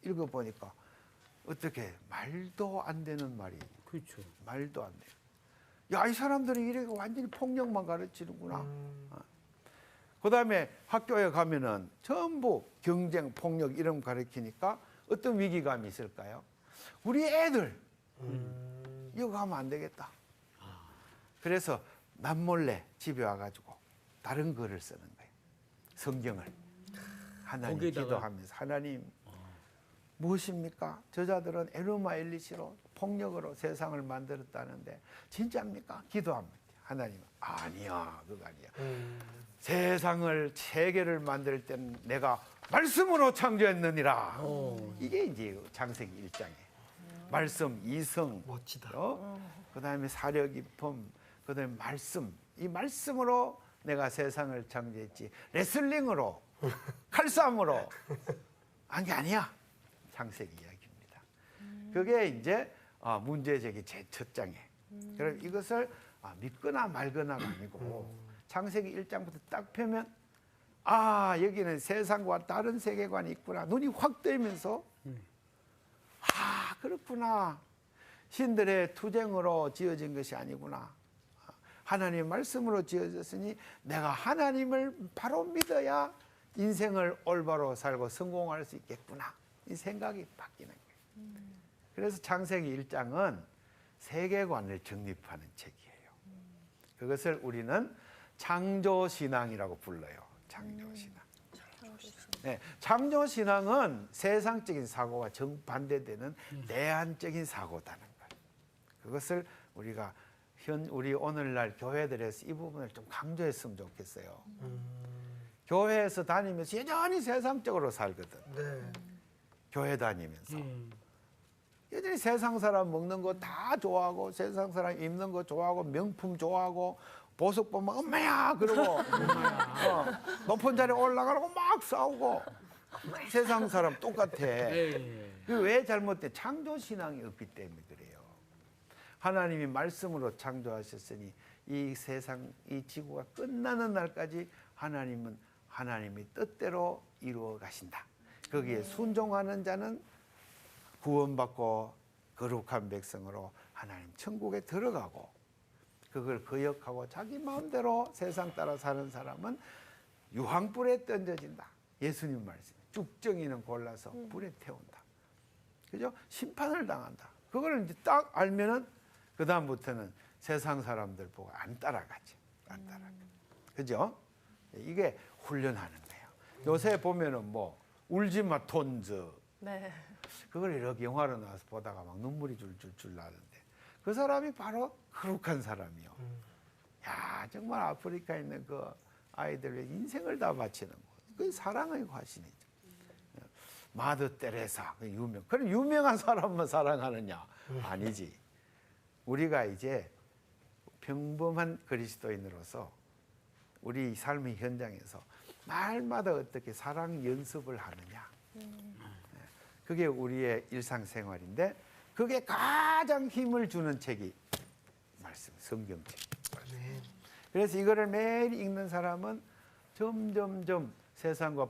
읽어보니까 어떻게 말도 안 되는 말이 그렇죠. 말도 안 돼요. 야, 이 사람들이 이렇게 완전히 폭력만 가르치는구나. 그다음에 학교에 가면은 전부 경쟁, 폭력 이런 거 가르치니까 어떤 위기감이 있을까요? 우리 애들 이거 하면 안 되겠다. 그래서 남몰래 집에 와가지고 다른 글을 쓰는 거예요. 성경을. 하나님 거기에다가. 기도하면서 하나님 무엇입니까? 저자들은 에누마 엘리시로 폭력으로 세상을 만들었다는데 진짜입니까? 기도합니다. 하나님 아니야 그거 아니야. 세상을 세계를 만들 때는 내가 말씀으로 창조했느니라. 이게 이제 창세기 1장에 말씀, 이성, 멋지다. 그다음에 사려 깊음, 그다음에 말씀. 이 말씀으로 내가 세상을 창조했지. 레슬링으로, 칼싸움으로 한 게 아니야. 창세기 이야기입니다. 그게 이제 문제 제기 제 첫 장에. 그럼 이것을 믿거나 말거나가 아니고 창세기 1장부터 딱 펴면 여기는 세상과 다른 세계관이 있구나. 눈이 확 뜨면서 그렇구나. 신들의 투쟁으로 지어진 것이 아니구나. 하나님의 말씀으로 지어졌으니 내가 하나님을 바로 믿어야 인생을 올바로 살고 성공할 수 있겠구나. 이 생각이 바뀌는 거예요. 그래서 창세기 1장은 세계관을 정립하는 책이에요. 그것을 우리는 창조신앙이라고 불러요. 창조신앙. 네, 창조신앙은 세상적인 사고와 정반대되는 내한적인 사고다는 거예요. 그것을 우리가 우리 오늘날 교회들에서 이 부분을 좀 강조했으면 좋겠어요. 교회에서 다니면서 여전히 세상적으로 살거든. 네. 교회 다니면서. 여전히 세상 사람 먹는 거 다 좋아하고 세상 사람 입는 거 좋아하고 명품 좋아하고 보석 보면 엄마야 그러고 높은 자리에 올라가라고 막 싸우고 세상 사람 똑같아. 왜 잘못돼? 창조신앙이 없기 때문에 그래요. 하나님이 말씀으로 창조하셨으니 이 세상, 이 지구가 끝나는 날까지 하나님은 하나님의 뜻대로 이루어 가신다. 거기에 순종하는 자는 구원받고 거룩한 백성으로 하나님 천국에 들어가고 그걸 거역하고 자기 마음대로 세상 따라 사는 사람은 유황불에 던져진다. 예수님 말씀. 쭉정이는 골라서 불에 태운다. 그죠? 심판을 당한다. 그걸 이제 딱 알면은 그 다음부터는 세상 사람들 보고 안 따라가지. 안 따라가. 그죠? 이게 훈련하는 거예요. 요새 보면은 뭐 울지마 톤즈. 네. 그걸 이렇게 영화로 나와서 보다가 막 눈물이 줄줄줄 나는데 그 사람이 바로 거룩한 사람이요. 야 정말 아프리카에 있는 그 아이들의 인생을 다 바치는 거. 그 사랑의 화신이죠. 마더 테레사 그 유명. 그럼 유명한 사람만 사랑하느냐? 아니지. 우리가 이제 평범한 그리스도인으로서 우리 삶의 현장에서 날마다 어떻게 사랑 연습을 하느냐. 그게 우리의 일상생활인데 그게 가장 힘을 주는 책이 말씀, 성경책. 그래서 이거를 매일 읽는 사람은 점점점 세상과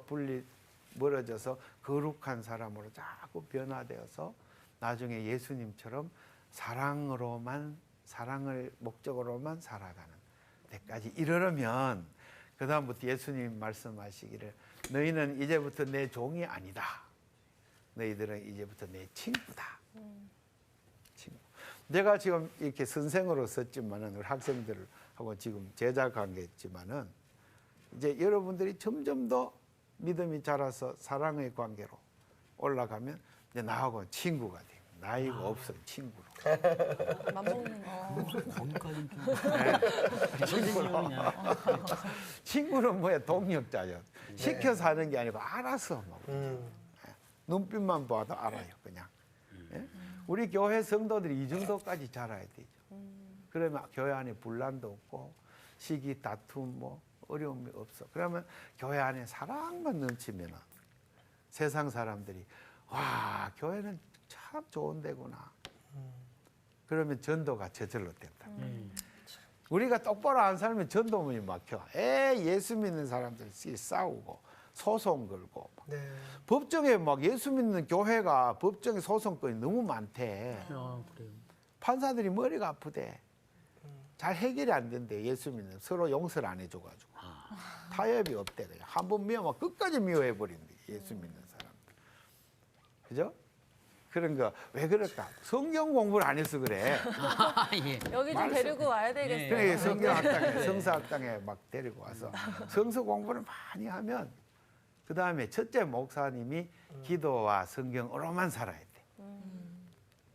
멀어져서 거룩한 사람으로 자꾸 변화되어서 나중에 예수님처럼 사랑을 목적으로만 살아가는 데까지 이르려면 그 다음부터 예수님 말씀하시기를 너희는 이제부터 내 종이 아니다. 너희들은 이제부터 내 친구다. 친구. 내가 지금 이렇게 선생으로 썼지만은 우리 학생들하고 지금 제자 관계지만은 이제 여러분들이 점점 더 믿음이 자라서 사랑의 관계로 올라가면 이제 나하고 친구가 돼요. 나이가 없어요. 친구로. 맞먹는 거. 거기까지 좀. 네. 선생님은 그냥. 친구는 뭐야? 동력자죠. 시켜서 하는 게 아니고 알아서 뭐. 눈빛만 봐도 알아요. 그냥. 예? 우리 교회 성도들이 이 정도까지 자라야 되죠. 그러면 교회 안에 분란도 없고 시기, 다툼, 뭐 어려움이 없어. 그러면 교회 안에 사랑만 넘치면 세상 사람들이 와 교회는 참 좋은 데구나. 그러면 전도가 저절로 된다. 우리가 똑바로 안 살면 전도문이 막혀. 예수 믿는 사람들끼리 싸우고 소송 걸고 네. 법정에 막 예수 믿는 교회가 법정에 소송건이 너무 많대. 그래요. 판사들이 머리가 아프대. 잘 해결이 안 된대. 예수 믿는 서로 용서를 안 해줘가지고 타협이 없대. 그냥 한 번 미워면 끝까지 미워해 버린대. 예수 믿는 사람들. 그죠? 그런 거 왜 그럴까? 성경 공부를 안 해서 그래. 예. 여기 좀 말씀. 데리고 와야 되겠어요. 그래 성경 학당에 성서 학당에 막 데리고 와서 성서 공부를 많이 하면 그 다음에 첫째 목사님이 기도와 성경으로만 살아야 돼.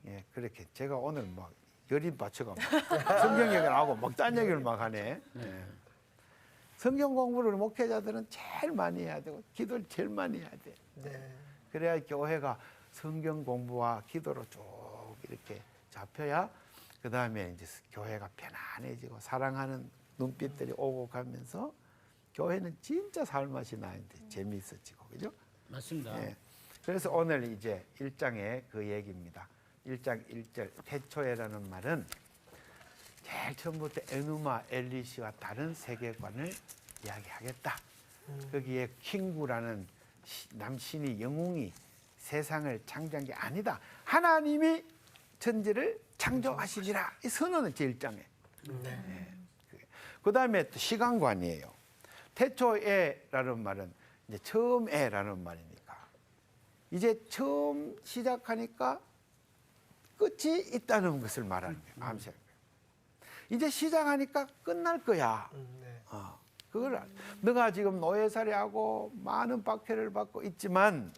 예, 그렇게 제가 오늘 막 열이 받쳐가 성경 얘기를 하고 막 딴 얘기를 막 하네. 예. 성경 공부를 목회자들은 제일 많이 해야 되고 기도를 제일 많이 해야 돼. 네. 그래야 교회가 성경 공부와 기도로 쭉 이렇게 잡혀야 그 다음에 이제 교회가 편안해지고 사랑하는 눈빛들이 오고 가면서 교회는 진짜 살맛이 나는데 재미있어지고 그죠? 맞습니다. 예. 그래서 오늘 이제 1장의 그 얘기입니다. 1장 1절 태초에라는 말은 제일 처음부터 에누마 엘리시와 다른 세계관을 이야기하겠다. 거기에 킹구라는 남신이 영웅이 세상을 창조한 게 아니다. 하나님이 천지를 창조하시리라. 이 선언은 제 1장에. 그 다음에 또 시간관이에요. 태초에라는 말은 이제 처음에라는 말이니까 이제 처음 시작하니까 끝이 있다는 것을 말하는 거예요. 암시하는 거예요. 이제 시작하니까 끝날 거야. 네. 그걸 너가 지금 노예살이하고 많은 박해를 받고 있지만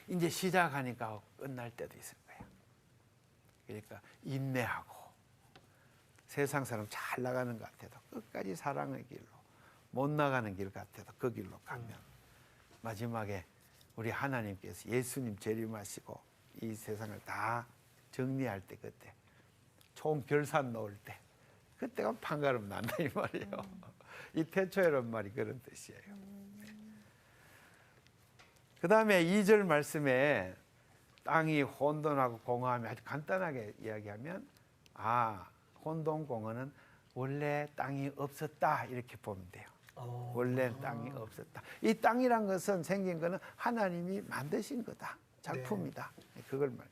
이제 시작하니까 끝날 때도 있을 거야. 그러니까 인내하고 세상 사람 잘 나가는 것 같아도 끝까지 사랑의 길로 못 나가는 길 같아도 그 길로 가면 마지막에 우리 하나님께서 예수님 재림하시고 이 세상을 다 정리할 때 그때 총 결산 놓을 때 그때가 판가름 난다 이 말이에요. 이 태초에란 말이 그런 뜻이에요. 그 다음에 2절 말씀에 땅이 혼돈하고 공허하며 아주 간단하게 이야기하면 혼돈 공허는 원래 땅이 없었다 이렇게 보면 돼요. 원래 땅이 없었다. 이 땅이란 것은 생긴 거는 하나님이 만드신 거다. 작품이다. 그걸 말.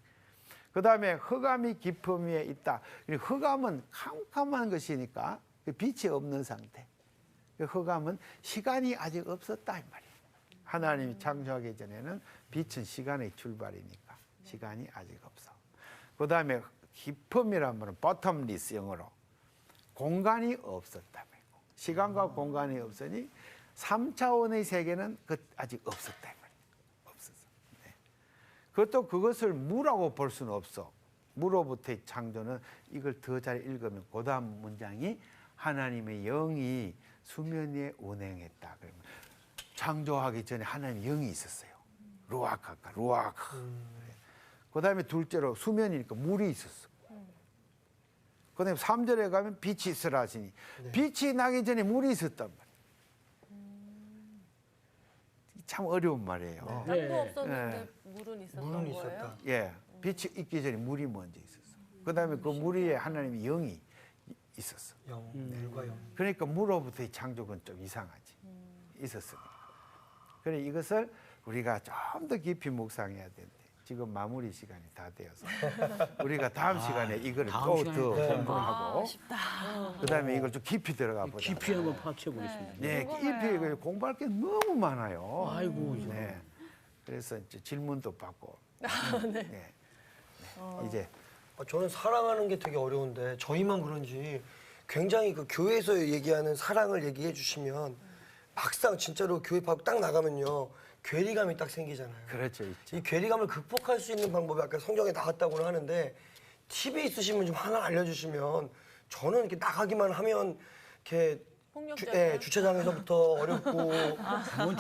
그다음에 흑암이 깊음 위에 있다. 흑암은 캄캄한 것이니까 빛이 없는 상태. 흑암은 시간이 아직 없었다 이 말이에요. 하나님이 창조하기 전에는 빛은 시간의 출발이니까 시간이 아직 없어. 그다음에 깊음이란 말은 bottomless 영어로 공간이 없었다. 시간과 공간이 없으니 3차원의 세계는 아직 없었다 이 말이에요. 없었어. 네. 그것도 그것을 무라고 볼 수는 없어. 무로부터의 창조는 이걸 더 잘 읽으면 그다음 문장이 하나님의 영이 수면 위에 운행했다. 그러면 창조하기 전에 하나님의 영이 있었어요. 루아카가 루아카. 그다음에 둘째로 수면이니까 물이 있었어. 그다음에 3절에 가면 빛이 있으라 하시니 빛이 나기 전에 물이 있었단 말이에요. 참 어려운 말이에요. 땅도 없었는데 물은 있었던 물은 거예요? 있었다. 예, 빛이 있기 전에 물이 먼저 있었어. 그다음에 그 물 위에 하나님의 영이 있었어. 물과 영. 그러니까 물로부터의 창조는 좀 이상하지. 있었습니다. 그래 이것을 우리가 좀 더 깊이 묵상해야 되는데 지금 마무리 시간이 다 되어서 우리가 다음 시간에 이걸 다음 또 시간에 더 공부하고 아쉽다. 그다음에 이걸 좀 깊이 들어가 보자. 깊이 한번 파헤쳐 보겠습니다. 네, 깊이 이걸 공부할 게 너무 많아요. 아이고, 네. 그래서 이제 질문도 받고. 네. 이제 저는 사랑하는 게 되게 어려운데 저희만 그런지 굉장히 그 교회에서 얘기하는 사랑을 얘기해 주시면 막상 진짜로 교회 밖 딱 나가면요 괴리감이 딱 생기잖아요. 그렇죠, 있죠. 이 괴리감을 극복할 수 있는 방법이 아까 성경에 나왔다고는 하는데 팁이 있으시면 좀 하나 알려주시면 저는 이렇게 나가기만 하면 이렇게 폭력적이야? 주차장에서부터 어렵고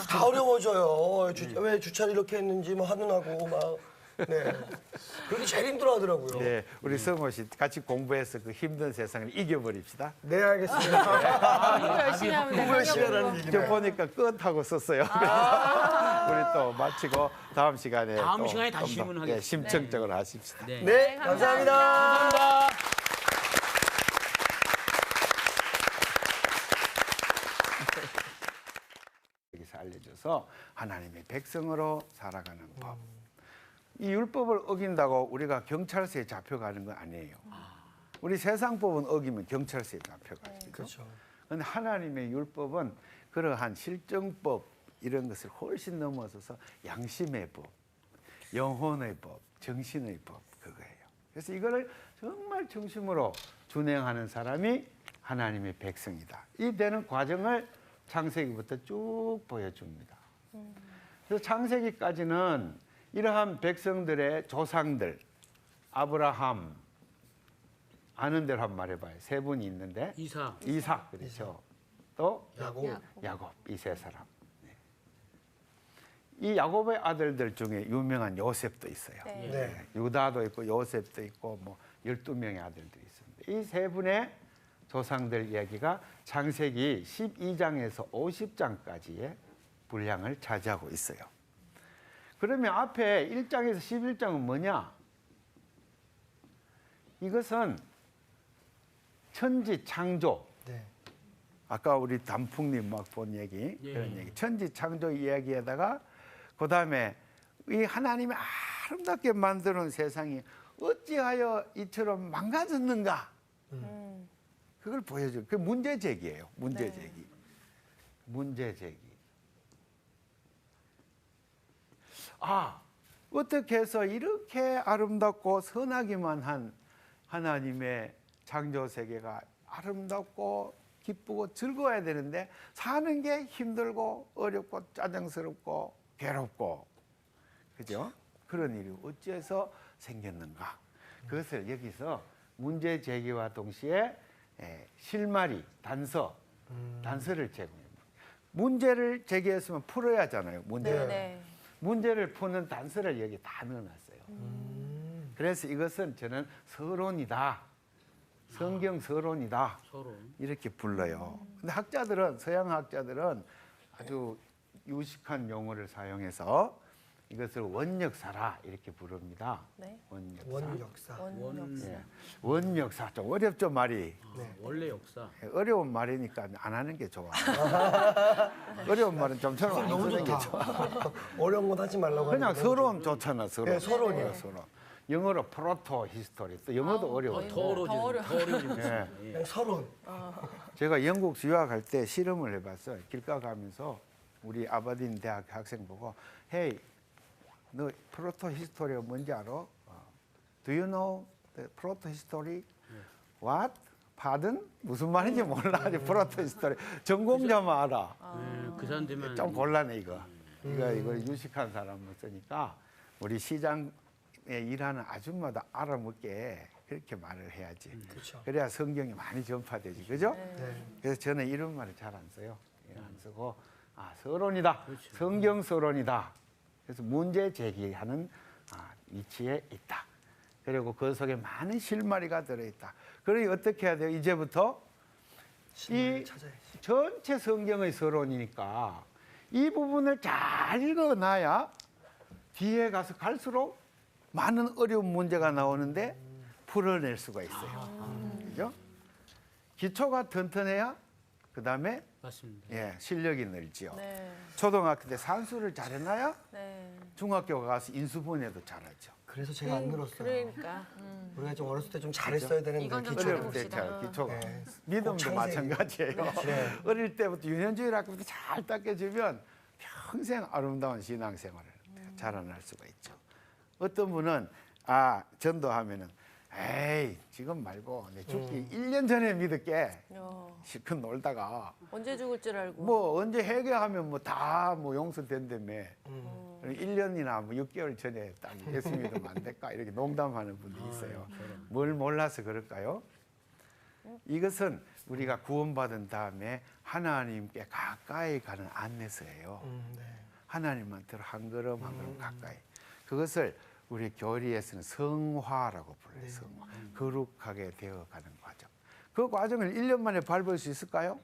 다 어려워져요. 왜 주차를 이렇게 했는지 뭐 화는하고 막 네. 그렇게 제일 힘들어하더라고요. 네, 우리 성호 씨 같이 공부해서 그 힘든 세상을 이겨버립시다. 네, 알겠습니다. 공부 열심히 하면 공부 열심히 하라는 돼. 얘기네. 저 보니까 끝하고 썼어요. 그래서 우리 또 마치고 다음 시간에 다음 또 시간에 다시 좀 더, 질문하겠습니다. 심층적으로 하십시다. 네. 네, 감사합니다. 감사합니다. 여기서 알려줘서 하나님의 백성으로 살아가는 법. 이 율법을 어긴다고 우리가 경찰서에 잡혀가는 건 아니에요. 우리 세상법은 어기면 경찰서에 잡혀가죠. 그렇죠. 그런데 하나님의 율법은 그러한 실정법 이런 것을 훨씬 넘어서서 양심의 법, 영혼의 법, 정신의 법 그거예요. 그래서 이거를 정말 중심으로 준행하는 사람이 하나님의 백성이다. 이 되는 과정을 창세기부터 쭉 보여줍니다. 그래서 창세기까지는 이러한 백성들의 조상들, 아브라함, 아는 대로 한번 말해봐요. 세 분이 있는데 이삭 그렇죠. 또 야곱 이 세 사람. 네. 이 야곱의 아들들 중에 유명한 요셉도 있어요. 네. 유다도 있고 요셉도 있고 뭐 12명의 아들들이 있습니다. 이 세 분의 조상들 이야기가 창세기 12장에서 50장까지의 분량을 차지하고 있어요. 그러면 앞에 1장에서 11장은 뭐냐? 이것은 천지 창조. 네. 아까 우리 단풍님 막 본 얘기 예. 그런 얘기. 천지 창조 이야기에다가 그 다음에 이 하나님이 아름답게 만드는 세상이 어찌하여 이처럼 망가졌는가? 그걸 보여줘요. 그 문제 제기예요. 문제 제기. 문제 제기. 어떻게 해서 이렇게 아름답고 선하기만 한 하나님의 창조 세계가 아름답고 기쁘고 즐거워야 되는데 사는 게 힘들고 어렵고 짜증스럽고 괴롭고 그죠? 그런 일이 어찌해서 생겼는가? 그것을 여기서 문제 제기와 동시에 실마리, 단서를 제공합니다. 문제를 제기했으면 풀어야 하잖아요. 문제를. 네. 문제를 푸는 단서를 여기 다 넣어놨어요. 그래서 이것은 저는 서론이다. 성경 서론이다. 서론. 이렇게 불러요. 근데 학자들은, 서양 학자들은 아주 유식한 용어를 사용해서 이것을 원역사라 이렇게 부릅니다. 네. 원역사. 예. 원역사. 좀 어렵죠, 말이. 원래 역사. 어려운 말이니까 안 하는 게 좋아. 어려운 말은 좀처럼 안 너무 쓰는 게 좋다. 좋아. 어려운 건 하지 말라고 그냥 하는데 서론 좋잖아, 서론. 네, 서론이요. 서론. 영어로 프로토 히스토리. 또 영어도 어려워요. 더 어려워지는 예. 그냥 서론. 제가 영국 유학할 때 실험을 해봤어요. 길가 가면서 우리 아버딘 대학 학생 보고, 헤이, 너 프로토 히스토리가 뭔지 알아? Do you know the proto history? What? Pardon? 무슨 말인지 몰라. 프로토 히스토리. 전공자만 알아. 그 사람 되면 좀 곤란해 이거. 이거 유식한 사람을 쓰니까 우리 시장에 일하는 아줌마도 알아먹게 그렇게 말을 해야지. 그렇죠. 그래야 성경이 많이 전파되지, 그죠? 네. 그래서 저는 이런 말을 잘 안 써요. 안 쓰고 서론이다. 성경 서론이다. 그래서 문제 제기하는 위치에 있다. 그리고 그 속에 많은 실마리가 들어있다. 그러니 어떻게 해야 돼요? 이제부터 이 찾아야지. 전체 성경의 서론이니까 이 부분을 잘 읽어놔야 뒤에 가서 갈수록 많은 어려운 문제가 나오는데 풀어낼 수가 있어요. 그죠? 기초가 튼튼해야 그다음에 맞습니다. 실력이 늘지요. 네. 초등학교 때 산수를 잘해놔야 네. 중학교 가서 인수분해도 잘하죠. 그래서 제가 안 늘었어요. 그러니까. 우리가 좀 어렸을 때 좀 잘했어야 되는데 이건 좀 기초를. 어릴 때 잘 기초가 네. 믿음도 창세기. 마찬가지예요. 네. 어릴 때부터 유년주일 학교부터 잘 닦여주면 평생 아름다운 신앙생활을 자라날 수가 있죠. 어떤 분은 전도하면은 에이 지금 말고 내 죽기 1년 전에 믿을게. 실컷 놀다가 언제 죽을 줄 알고. 뭐 언제 회개하면 뭐 다 뭐 용서된다며 1년이나 뭐 6개월 전에 딱 예수 믿으면 안 될까 이렇게 농담하는 분도 있어요. 뭘 몰라서 그럴까요? 이것은 우리가 구원받은 다음에 하나님께 가까이 가는 안내서예요. 네. 하나님한테 한 걸음 한 걸음 가까이. 그것을 우리 교리에서는 성화라고 불러요. 성화. 거룩하게 되어가는 과정. 그 과정을 1년 만에 밟을 수 있을까요?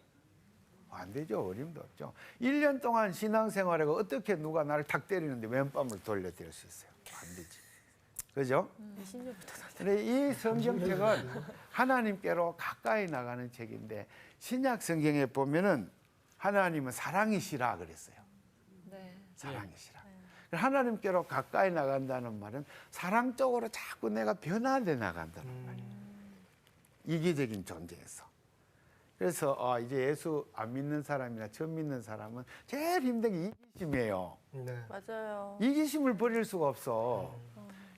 안 되죠. 어림도 없죠. 1년 동안 신앙생활하고 어떻게 누가 나를 탁 때리는데 왼밤을 돌려드릴 수 있어요? 안 되지. 그죠? 20년부터. 근데 이 성경책은 하나님께로 가까이 나가는 책인데 신약 성경에 보면은 하나님은 사랑이시라 그랬어요. 네. 사랑이시라. 하나님께로 가까이 나간다는 말은 사랑 쪽으로 자꾸 내가 변화돼 나간다는 말이에요. 이기적인 존재에서. 그래서 이제 예수 안 믿는 사람이나 처음 믿는 사람은 제일 힘든 게 이기심이에요. 네. 맞아요. 이기심을 버릴 수가 없어.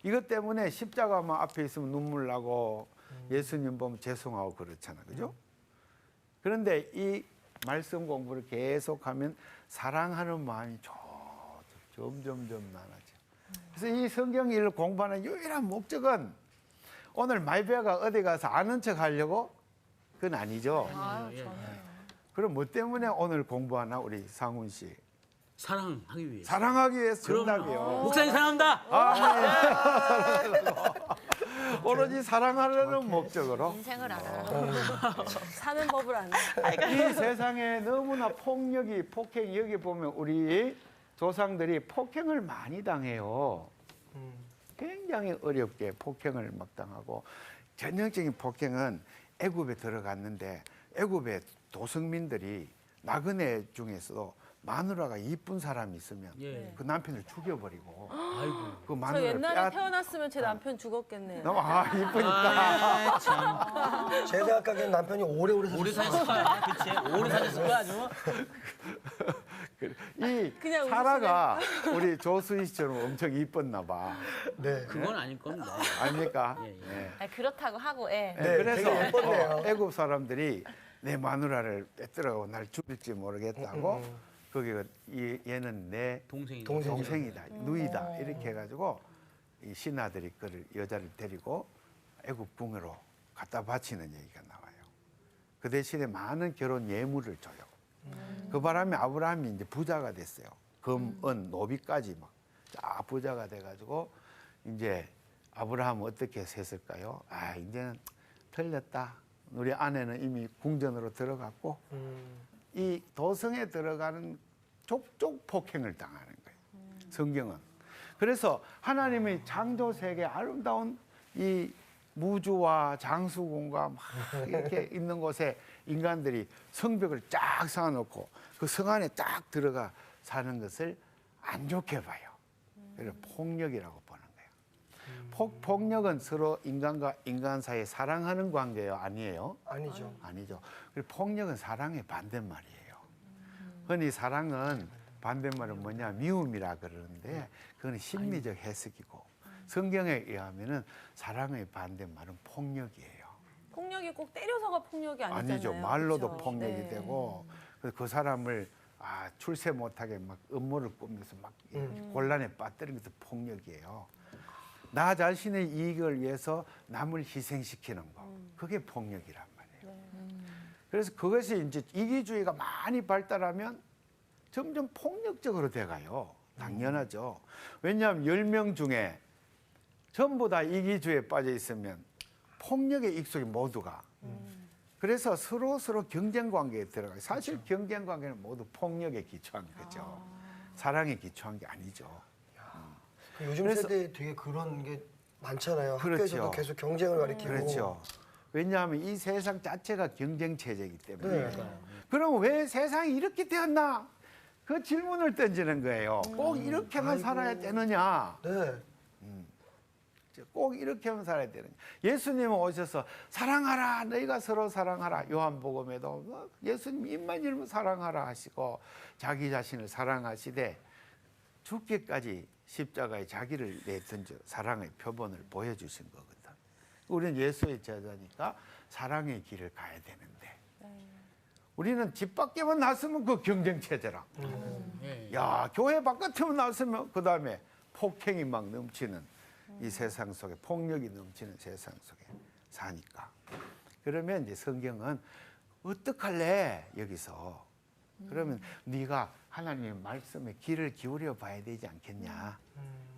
이것 때문에 십자가만 앞에 있으면 눈물 나고 예수님 보면 죄송하고 그렇잖아. 그죠? 그런데 이 말씀 공부를 계속하면 사랑하는 마음이 점점 많아져. 그래서 이 성경 일을 공부하는 유일한 목적은 오늘 말배가 어디 가서 아는 척 하려고? 그건 아니죠. 그럼 뭐 때문에 오늘 공부하나 우리 상훈 씨? 사랑하기 위해. 사랑하기 위해서 정답이요. 목사님 사랑한다. 오로지 사랑하려는 목적으로 인생을 알아요. 사는 법을 아는. 이 세상에 너무나 폭행이 여기 보면 우리 조상들이 폭행을 많이 당해요. 굉장히 어렵게 폭행을 막 당하고 전형적인 폭행은 애굽에 들어갔는데 애굽의 도성민들이 나그네 중에서도 마누라가 이쁜 사람이 있으면 예. 그 남편을 죽여버리고 아이고. 그 저 마누라를 옛날에 태어났으면 제 남편 죽었겠네요. 너무 이쁘니까 제 생각하기엔 남편이 오래오래 오래 사셨어요. 사셨을 거야. 그치? 오래 사셨을 거야, 아주. 이 그냥 사라가 우리 조수희 씨처럼 엄청 이뻤나 봐. 네. 그건 아닐 겁니다. 아닙니까? 예, 예. 네. 아니, 그렇다고 하고, 예. 네, 그래서 되게 예뻤네요. 애굽 사람들이 내 마누라를 뺏더라고 날 죽일지 모르겠다고 거기 얘는 내 동생이다, 누이다 이렇게 해가지고 이 신하들이 그를 여자를 데리고 애굽 궁으로 갖다 바치는 얘기가 나와요. 그 대신에 많은 결혼 예물을 줘요. 그 바람에 아브라함이 이제 부자가 됐어요. 금, 은, 노비까지 막 쫙 부자가 돼가지고 이제 아브라함은 어떻게 했을까요? 이제는 틀렸다. 우리 아내는 이미 궁전으로 들어갔고 이 도성에 들어가는 족족 폭행을 당하는 거예요. 성경은. 그래서 하나님의 창조 세계 아름다운 이 무주와 장수궁과 막 이렇게 있는 곳에 인간들이 성벽을 쫙 쌓아놓고 그 성 안에 딱 들어가 사는 것을 안 좋게 봐요. 그래서 폭력이라고 보는 거예요. 폭력은 서로 인간과 인간 사이에 사랑하는 관계요, 아니에요? 아니죠. 아니죠. 그리고 폭력은 사랑의 반대말이에요. 흔히 사랑은 반대말은 뭐냐, 미움이라 그러는데 그건 심리적 해석이고 성경에 의하면은 사랑의 반대말은 폭력이에요. 폭력이 꼭 때려서가 폭력이 아니잖아요. 아니죠. 말로도 그렇죠? 폭력이 네. 되고 그래서 그 사람을 출세 못하게 막 음모를 꾸면서 막 곤란에 빠뜨리는 것도 폭력이에요. 나 자신의 이익을 위해서 남을 희생시키는 거, 그게 폭력이란 말이에요. 그래서 그것이 이제 이기주의가 많이 발달하면 점점 폭력적으로 돼가요. 당연하죠. 왜냐하면 10명 중에 전부 다 이기주의에 빠져 있으면 폭력에 익숙해 모두가. 그래서 서로 경쟁 관계에 들어가요. 사실 경쟁 관계는 모두 폭력에 기초한 거죠. 사랑에 기초한 게 아니죠. 요즘 그래서- 세대에 되게 그런 게 많잖아요. 그렇죠. 학교에서도 계속 경쟁을 가리키고. 그렇죠. 왜냐하면 이 세상 자체가 경쟁 체제이기 때문에. 네. 그럼 왜 세상이 이렇게 되었나? 그 질문을 던지는 거예요. 꼭 이렇게만 살아야 되느냐? 네. 꼭 이렇게만 살아야 되느냐? 예수님은 오셔서 사랑하라, 너희가 서로 사랑하라. 요한복음에도 예수님 입만 열면 사랑하라 하시고 자기 자신을 사랑하시되 죽기까지 십자가에 자기를 내던져 사랑의 표본을 보여주신 거거든. 우리는 예수의 제자니까 사랑의 길을 가야 되는데 우리는 집 밖에만 나서면 그 경쟁 체제라. 야, 교회 바깥에만 나서면 그 다음에 폭행이 막 넘치는 이 세상 속에, 폭력이 넘치는 세상 속에 사니까. 그러면 이제 성경은 어떡할래 여기서. 그러면 네가 하나님의 말씀에 귀를 기울여 봐야 되지 않겠냐.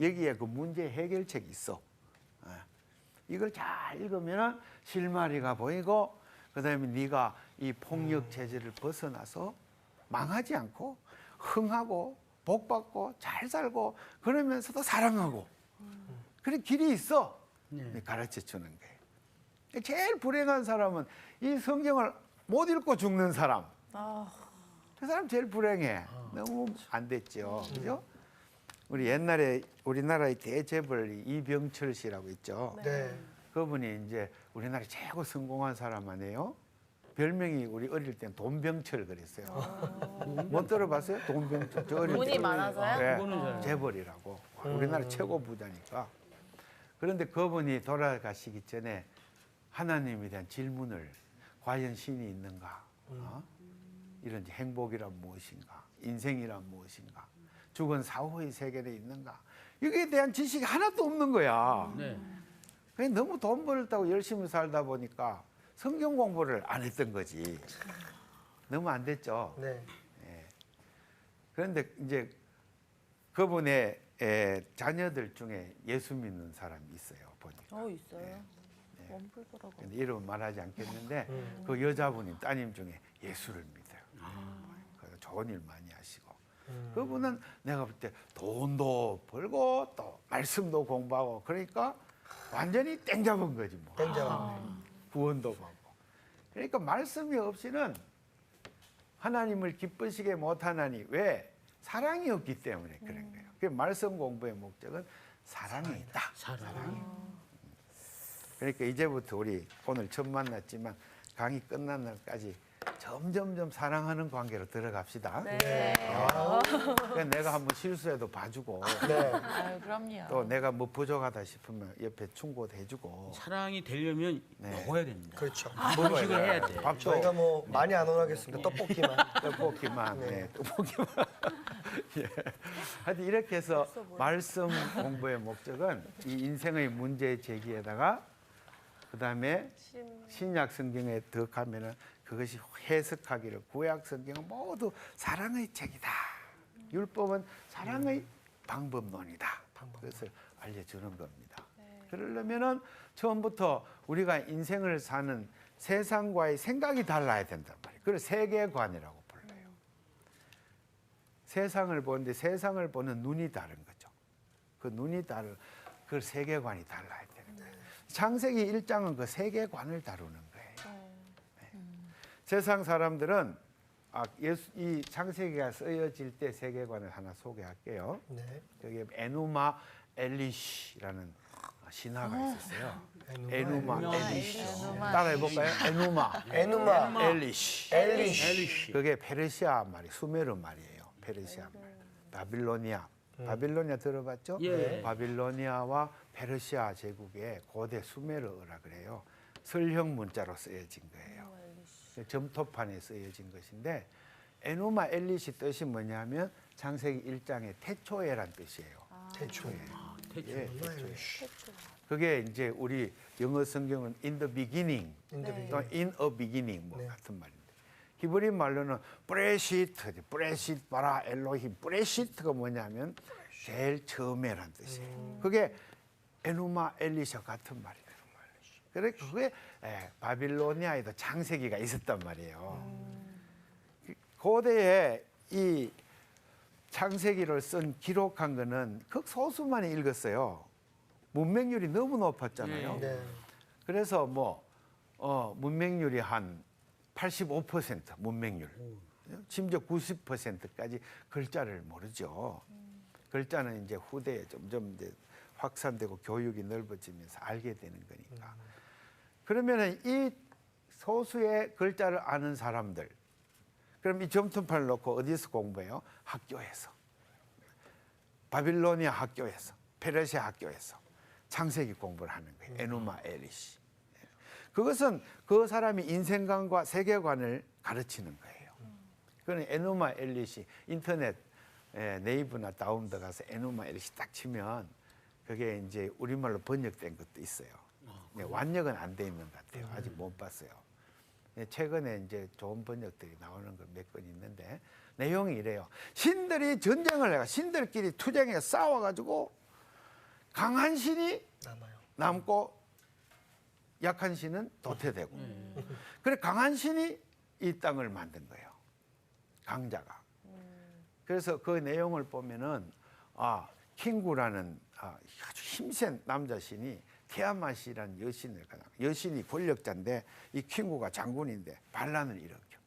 여기에 그 문제 해결책이 있어. 이걸 잘 읽으면 실마리가 보이고 그다음에 네가 이 폭력 체제를 벗어나서 망하지 않고 흥하고 복받고 잘 살고 그러면서도 사랑하고 그런 길이 있어. 가르쳐 주는 거예요. 제일 불행한 사람은 이 성경을 못 읽고 죽는 사람. 그 사람 제일 불행해. 너무 안 됐죠. 그죠? 우리 옛날에 우리나라의 대재벌 이병철 씨라고 있죠. 네. 그분이 이제 우리나라 최고 성공한 사람 아니에요? 별명이 우리 어릴 땐 돈병철 그랬어요. 못 들어봤어요? 돈병철. 저 어릴 돈이 때. 많아서요? 그거는 잘 네, 재벌이라고. 우리나라 최고 부자니까. 그런데 그분이 돌아가시기 전에 하나님에 대한 질문을 과연 신이 있는가? 이런 행복이란 무엇인가? 인생이란 무엇인가? 죽은 사후의 세계에 있는가? 여기에 대한 지식이 하나도 없는 거야. 네. 그냥 너무 돈 벌었다고 열심히 살다 보니까 성경 공부를 안 했던 거지. 너무 안 됐죠. 네. 그런데 이제 그분의 자녀들 중에 예수 믿는 사람이 있어요. 보니까. 있어요. 원불더라고. 근데 이름은 말하지 않겠는데 그 여자분이 따님 중에 예수를 믿어요. 그래서 좋은 일 많이 하시고. 그분은 내가 볼 때 돈도 벌고 또 말씀도 공부하고 그러니까 완전히 땡 잡은 거지 뭐. 땡 잡았네. 구원도 받고. 그러니까 말씀이 없이는 하나님을 기쁘시게 못하나니 왜? 사랑이 없기 때문에 그런 거예요. 그 말씀 공부의 목적은 사랑이 있다. 사랑. 그러니까 이제부터 우리 오늘 처음 만났지만 강의 끝난 날까지 점점점 사랑하는 관계로 들어갑시다. 네. 그러니까 내가 한번 실수해도 봐주고 네. 아유, 그럼요. 또 내가 뭐 부족하다 싶으면 옆에 충고도 해주고 사랑이 되려면 네. 먹어야 됩니다. 그렇죠. 음식을 해야 돼. 밥도 저희가 뭐 많이 안 원하겠습니다. 떡볶이만. 떡볶이만, 네, 떡볶이만. 예. 하여튼 이렇게 해서 말씀 공부의 목적은 이 인생의 문제 제기에다가 그다음에 신약 성경에 더 가면은 그것이 해석하기를 구약 성경은 모두 사랑의 책이다. 율법은 사랑의 방법론이다. 그것을 알려주는 겁니다. 그러려면은 처음부터 우리가 인생을 사는 세상과의 생각이 달라야 된단 말이에요. 그걸 세계관이라고 불러요. 세상을 보는데 세상을 보는 눈이 다른 거죠. 그 눈이 다른 그 세계관이 달라야 되는 거예요. 창세기 1장은 그 세계관을 다루는 거예요. 네. 세상 사람들은 이 창세기가 쓰여질 때 세계관을 하나 소개할게요. 네. 여기 에누마 엘리시라는 신화가 있었어요. 에누마 에누마 엘리시. 에누마 따라해볼까요? 에누마 에누마 엘리시. 엘리시. 그게 페르시아 말이 수메르 말이에요. 페르시아 말. 바빌로니아. 바빌로니아 들어봤죠? 예. 바빌로니아와 페르시아 제국의 고대 수메르어라 그래요. 설형 문자로 쓰여진 거예요. 점토판에 쓰여진 것인데 에누마 엘리시 뜻이 뭐냐면 창세기 1장의 태초에란 뜻이에요. 대충. 예, 에누마 엘리시. 그게 이제 우리 영어 성경은 in the beginning, 네. 또 in a beginning 뭐 네. 같은 말인데 히브리 말로는 브레시트, 브레시트 바라 엘로힘, 브레시트가 뭐냐면 제일 처음에란 뜻이에요. 그게 에누마 엘리샤 같은 말이에요. 그래 그게 바빌로니아에도 창세기가 있었단 말이에요. 고대에 이 창세기를 쓴 기록한 거는 극소수만이 읽었어요. 문맹률이 너무 높았잖아요. 네. 그래서 문맹률이 한 85% 문맹률, 심지어 90%까지 글자를 모르죠. 글자는 이제 후대에 점점 이제 확산되고 교육이 넓어지면서 알게 되는 거니까. 그러면은 이 소수의 글자를 아는 사람들, 그럼 이 점토판을 놓고 어디서 공부해요? 학교에서, 바빌로니아 학교에서, 페르시아 학교에서 창세기 공부를 하는 거예요. 에누마 엘리시. 그것은 그 사람이 인생관과 세계관을 가르치는 거예요. 그는 에누마 엘리시 인터넷 네이버나 다운드 가서 에누마 엘리시 딱 치면 그게 이제 우리말로 번역된 것도 있어요. 완역은 안 돼 있는 것 같아요. 아직 못 봤어요. 최근에 이제 좋은 번역들이 나오는 거 몇 건 있는데 내용이 이래요. 신들이 전쟁을 해가 신들끼리 투쟁해 싸워가지고 강한 신이 남아요. 남고 약한 신은 도태되고. 그래 강한 신이 이 땅을 만든 거예요. 강자가. 그래서 그 내용을 보면은 킹구라는 아주 힘센 남자 신이 티아맛이라는 여신을 가장 여신이 권력자인데 이 킹구가 장군인데 반란을 일으켜.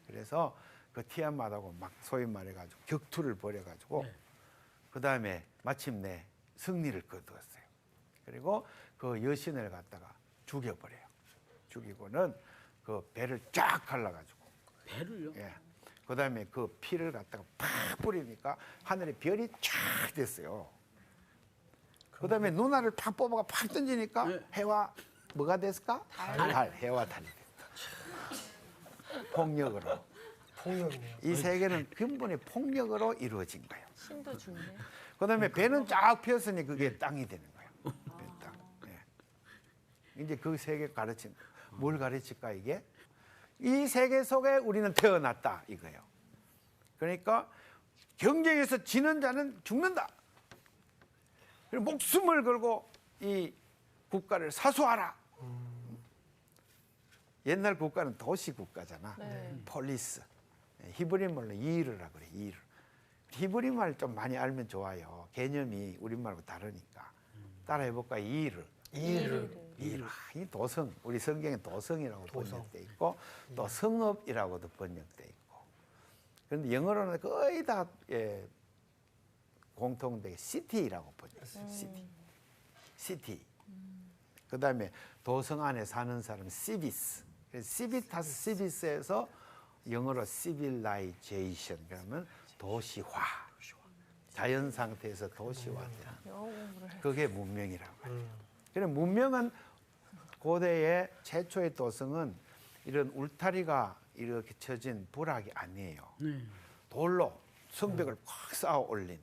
그래서 그 티아맛하고 막 소위 말해가지고 격투를 벌여가지고 그 다음에 마침내 승리를 거두었어요. 그리고 그 여신을 갖다가 죽여버려요. 죽이고는 그 배를 쫙 갈라가지고. 배를요? 예. 그 다음에 그 피를 갖다가 팍 뿌리니까 하늘에 별이 쫙 됐어요. 그 다음에 누나를 팍 뽑아가 팍 던지니까 해와 뭐가 됐을까? 달. 해와 달이 됐다. 폭력으로. 폭력이네요. 이 세계는 근본의 폭력으로 이루어진 거예요. 신도 죽네. 그 다음에 배는 쫙 폈으니 그게 땅이 되는 거예요. 배 땅. 예. 이제 그 세계 가르친 뭘 가르칠까 이게? 이 세계 속에 우리는 태어났다 이거예요. 그러니까 경쟁에서 지는 자는 죽는다. 그리고 목숨을 걸고 이 국가를 사수하라. 옛날 국가는 도시 국가잖아. 폴리스. 히브리 말로 이르라 그래. 이르. 히브리 말 좀 많이 알면 좋아요. 개념이 우리말하고 다르니까. 따라해볼까? 이르. 이르. 이르. 이 도성. 우리 성경에 도성이라고 번역돼 있고 또 성읍이라고도 번역돼 있고. 그런데 영어로는 거의 다 공통되게 시티라고 번역해요. 시티. 시티. 그 다음에 도성 안에 사는 사람 시비스. 시비타스 시비스에서 영어로 civilization 그러면 도시화. 자연 상태에서 도시화되는. 그게 문명이라고 해요. 그래 문명은 고대의 최초의 도성은 이런 울타리가 이렇게 쳐진 부락이 아니에요. 돌로 성벽을 꽉 쌓아 올린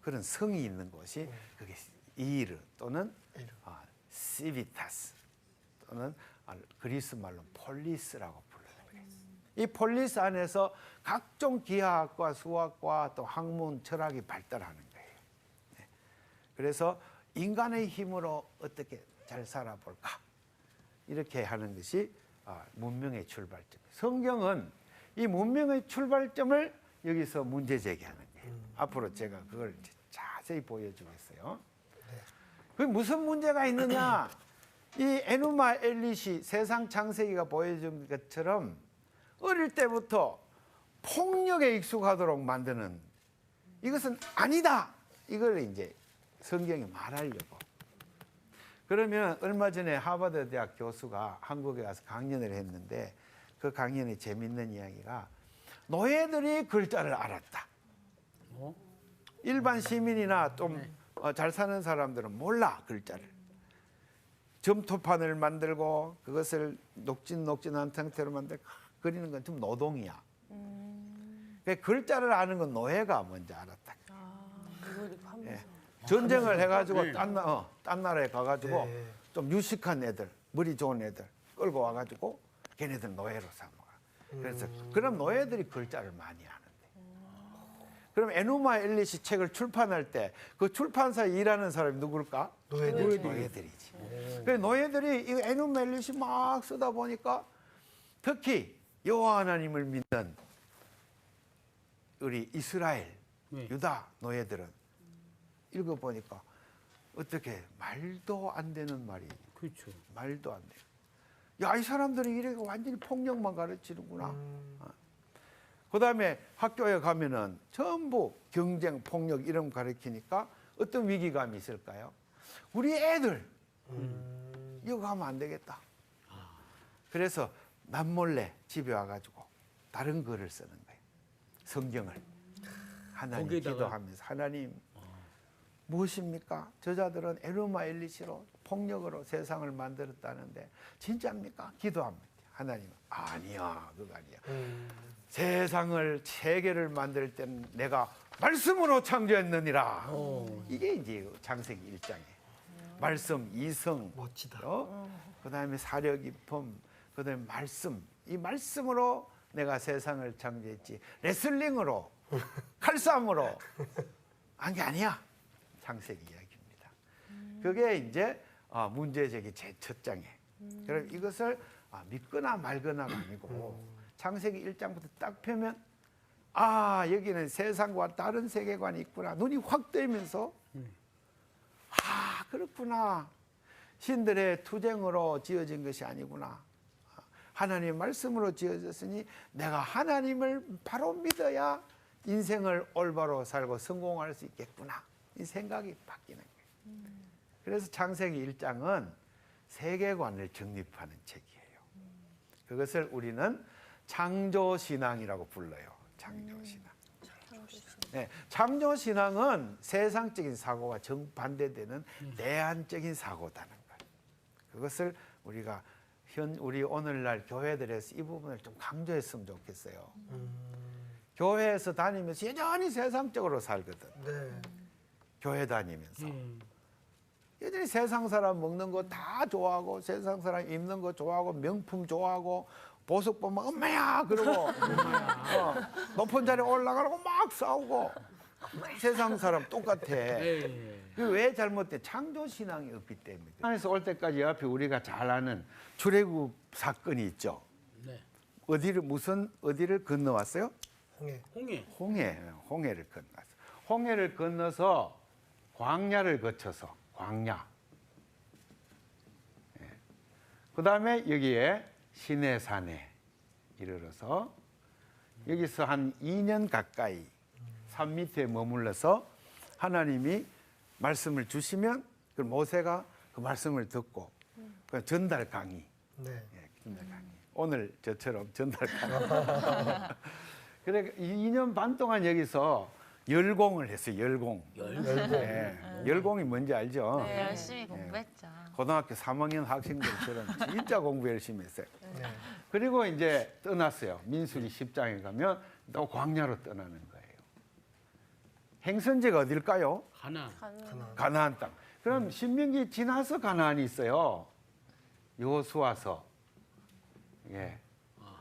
그런 성이 있는 곳이 그게 이르 또는 시비타스 또는 그리스 말로 폴리스라고 부르는 거예요. 이 폴리스 안에서 각종 기하학과 수학과 또 학문 철학이 발달하는 거예요. 네. 그래서 인간의 힘으로 어떻게 잘 살아볼까 이렇게 하는 것이 문명의 출발점. 성경은 이 문명의 출발점을 여기서 문제 제기하는 거예요. 앞으로 제가 그걸 자세히 보여주겠어요. 그 무슨 문제가 있느냐? 이 에누마 엘리시 세상 창세기가 보여준 것처럼 어릴 때부터 폭력에 익숙하도록 만드는 이것은 아니다. 이걸 이제 성경이 말하려고 그러면 얼마 전에 하버드 대학 교수가 한국에 와서 강연을 했는데 그 강연에 재밌는 이야기가 노예들이 글자를 알았다. 일반 시민이나 좀 잘 사는 사람들은 몰라 글자를. 점토판을 만들고 그것을 녹진녹진한 형태로 만들고 그리는 건 좀 노동이야. 그러니까 글자를 아는 건 노예가 먼저 알았다. 예. 전쟁을 해가지고 딴 나라에 가가지고 네. 좀 유식한 애들, 머리 좋은 애들 끌고 와가지고 걔네들 노예로 삼아. 그래서 그런 노예들이 글자를 많이 하는데. 그럼 에누마 엘리시 책을 출판할 때 그 출판사에 일하는 사람이 누굴까? 노예들이지. 그래서 노예들이 이 에누마 엘리시 막 쓰다 보니까 특히 여호와 하나님을 믿는 우리 이스라엘, 유다 노예들은 읽어보니까 어떻게 말도 안 되는 말이 그렇죠. 말도 안 돼. 야, 이 사람들이 이렇게 완전히 폭력만 가르치는구나. 그다음에 학교에 가면은 전부 경쟁, 폭력 이런 거 가르치니까 어떤 위기감이 있을까요? 우리 애들 이거 하면 안 되겠다. 그래서 남몰래 집에 와가지고 다른 글을 쓰는 거예요. 성경을. 하나님 거기에다가. 기도하면서 하나님 무엇입니까? 저자들은 에누마 엘리시로 폭력으로 세상을 만들었다는데 진짜입니까? 기도합니다. 하나님 아니야, 그거 아니야. 세상을 세계를 만들 때는 내가 말씀으로 창조했느니라. 이게 이제 창세기 1장에 말씀, 이성, 멋지다. 그다음에 사려 깊음, 그다음에 말씀. 이 말씀으로 내가 세상을 창조했지. 레슬링으로, 칼싸움으로 한 게 아니야. 창세기 이야기입니다. 그게 이제 문제제기 제 첫 장에. 그럼 이것을 믿거나 말거나가 아니고 창세기 1장부터 딱 펴면 여기는 세상과 다른 세계관이 있구나. 눈이 확 뜨면서 그렇구나. 신들의 투쟁으로 지어진 것이 아니구나. 하나님의 말씀으로 지어졌으니 내가 하나님을 바로 믿어야 인생을 올바로 살고 성공할 수 있겠구나. 이 생각이 바뀌는 거예요. 그래서 창세기 1장은 세계관을 정립하는 책이에요. 그것을 우리는 창조신앙이라고 불러요. 창조신앙. 네, 창조신앙은 세상적인 사고와 정반대되는 내한적인 사고다는 거예요. 그것을 우리가 우리 오늘날 교회들에서 이 부분을 좀 강조했으면 좋겠어요. 교회에서 다니면서 여전히 세상적으로 살거든. 네. 교회 다니면서. 여전히 세상 사람 먹는 거 다 좋아하고 세상 사람 입는 거 좋아하고 명품 좋아하고 보석 보면 엄마야 그러고 높은 자리에 올라가라고 막 싸우고 세상 사람 똑같아. 왜 잘못돼? 창조신앙이 없기 때문에. 안에서 올 때까지 옆에 우리가 잘 아는 출애굽 사건이 있죠. 네. 어디를 건너왔어요? 홍해. 홍해를 건너왔어요. 홍해를 건너서 광야를 거쳐서 광야. 그다음에 여기에 시내산에 이르러서 여기서 한 2년 가까이 산 밑에 머물러서 하나님이 말씀을 주시면 그 모세가 그 말씀을 듣고 그 전달 강의. 네. 전달 강의. 오늘 저처럼 전달 강의. 그래 2년 반 동안 여기서 열공을 했어요. 열공. 네. 열공이 뭔지 알죠? 네, 열심히 공부했죠. 고등학교 3학년 학생들처럼 진짜 공부 열심히 했어요. 네. 그리고 이제 떠났어요. 민수기 10장에 가면 또 광야로 떠나는 거예요. 행선지가 어딜까요? 가나안 땅. 그럼 신명기 지나서 가나안이 있어요. 여호수아서. 예.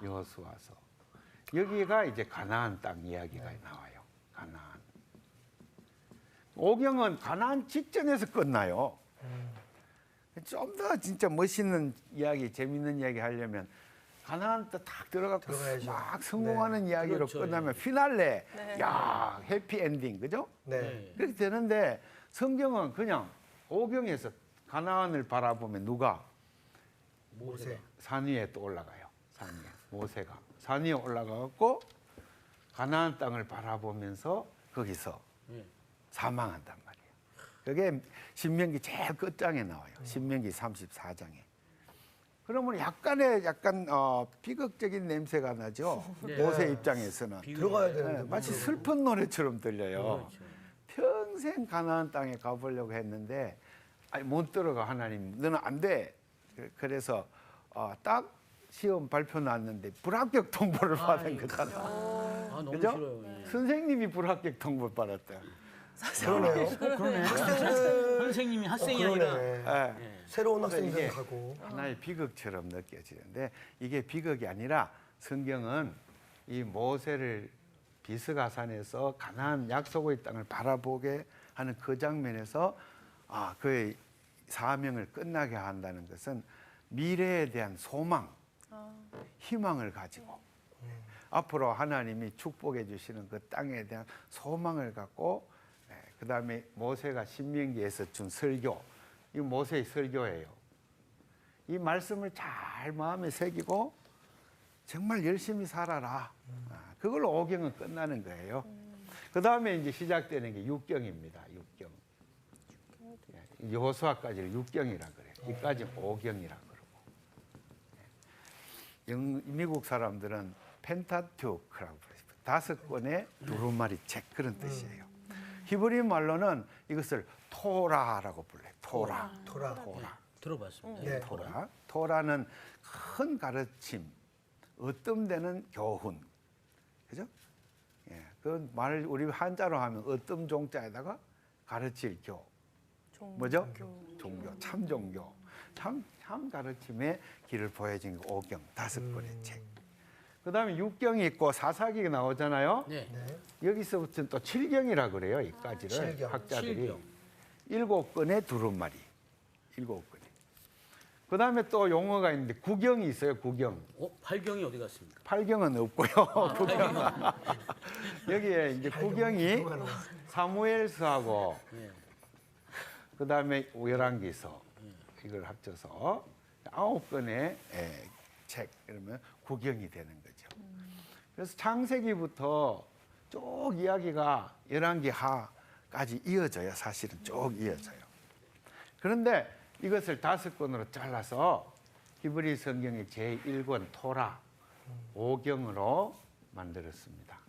여호수아서. 여기가 이제 가나안 땅 이야기가 나와요. 가나안. 오경은 가나안 직전에서 끝나요. 좀 더 진짜 멋있는 이야기, 재밌는 이야기 하려면 가나안 딱 들어가고 들어가야죠. 막 성공하는 이야기로 그렇죠. 끝나면 피날레, 야 해피 엔딩, 그죠? 네. 그렇게 되는데 성경은 그냥 오경에서 가나안을 바라보면 누가 모세. 산 위에 또 올라가요. 산 위에 모세가 산 위에 올라가고 가나안 땅을 바라보면서 거기서 사망한단 말이에요. 그게 신명기 제일 끝장에 나와요. 신명기 34장에. 그러면 약간 비극적인 냄새가 나죠. 네. 모세 입장에서는 들어가야 되는데. 마치 슬픈 노래처럼 들려요. 그렇죠. 평생 가나안 땅에 가보려고 했는데 아니, 못 들어가. 하나님 너는 안 돼. 그래서 딱 시험 발표 났는데 불합격 통보를 받은 거잖아. 아, 너무 그죠? 싫어요. 예. 선생님이 불합격 통보를 받았다. 그러네요. 그러네. 선생님이 학생이 아니라. 그러네. 예. 새로운 그러니까 학생들 이게 가고. 하나의 비극처럼 느껴지는데 이게 비극이 아니라 성경은 이 모세를 비스가산에서 가나안 약속의 땅을 바라보게 하는 그 장면에서 그의 사명을 끝나게 한다는 것은 미래에 대한 소망, 희망을 가지고 앞으로 하나님이 축복해 주시는 그 땅에 대한 소망을 갖고 그 다음에 모세가 신명기에서 준 설교, 이 모세의 설교예요. 이 말씀을 잘 마음에 새기고 정말 열심히 살아라. 그걸로 오경은 끝나는 거예요. 그 다음에 이제 시작되는 게 육경입니다. 육경. 여호수아까지를 육경이라 그래요. 이까지 오경이라 그러고. 미국 사람들은 펜타튜크라고 부르죠. 5권의 두루마리 책 그런 뜻이에요. 히브리 말로는 이것을 토라라고 불러요. 토라. 들어봤습니다. 네. 토라. 토라는 큰 가르침, 어떤 데는 교훈. 그죠? 예. 그 말을 우리 한자로 하면 어떤 종자에다가 가르칠 교. 뭐죠? 종교. 참 종교. 참 가르침의 길을 보여준 게 오경 5권의 책. 그 다음에 6경이 있고 사사기가 나오잖아요. 네. 여기서부터는 또 7경이라 그래요. 이까지를 칠경. 학자들이. 7경. 7권의 두루마리. 7권이. 그 다음에 또 용어가 있는데 구경이 있어요. 구경. 8경이 어디 갔습니까? 8경은 없고요. 구경. 여기에 이제 구경이 사무엘서하고 예. 그 다음에 열왕기서 이걸 합쳐서 9권의 책 이러면 구경이 되는 거죠. 그래서 창세기부터 쭉 이야기가 열왕기 하까지 이어져요. 사실은 쭉 이어져요. 그런데 이것을 5권으로 잘라서 히브리 성경의 제1권 토라 5경으로 만들었습니다.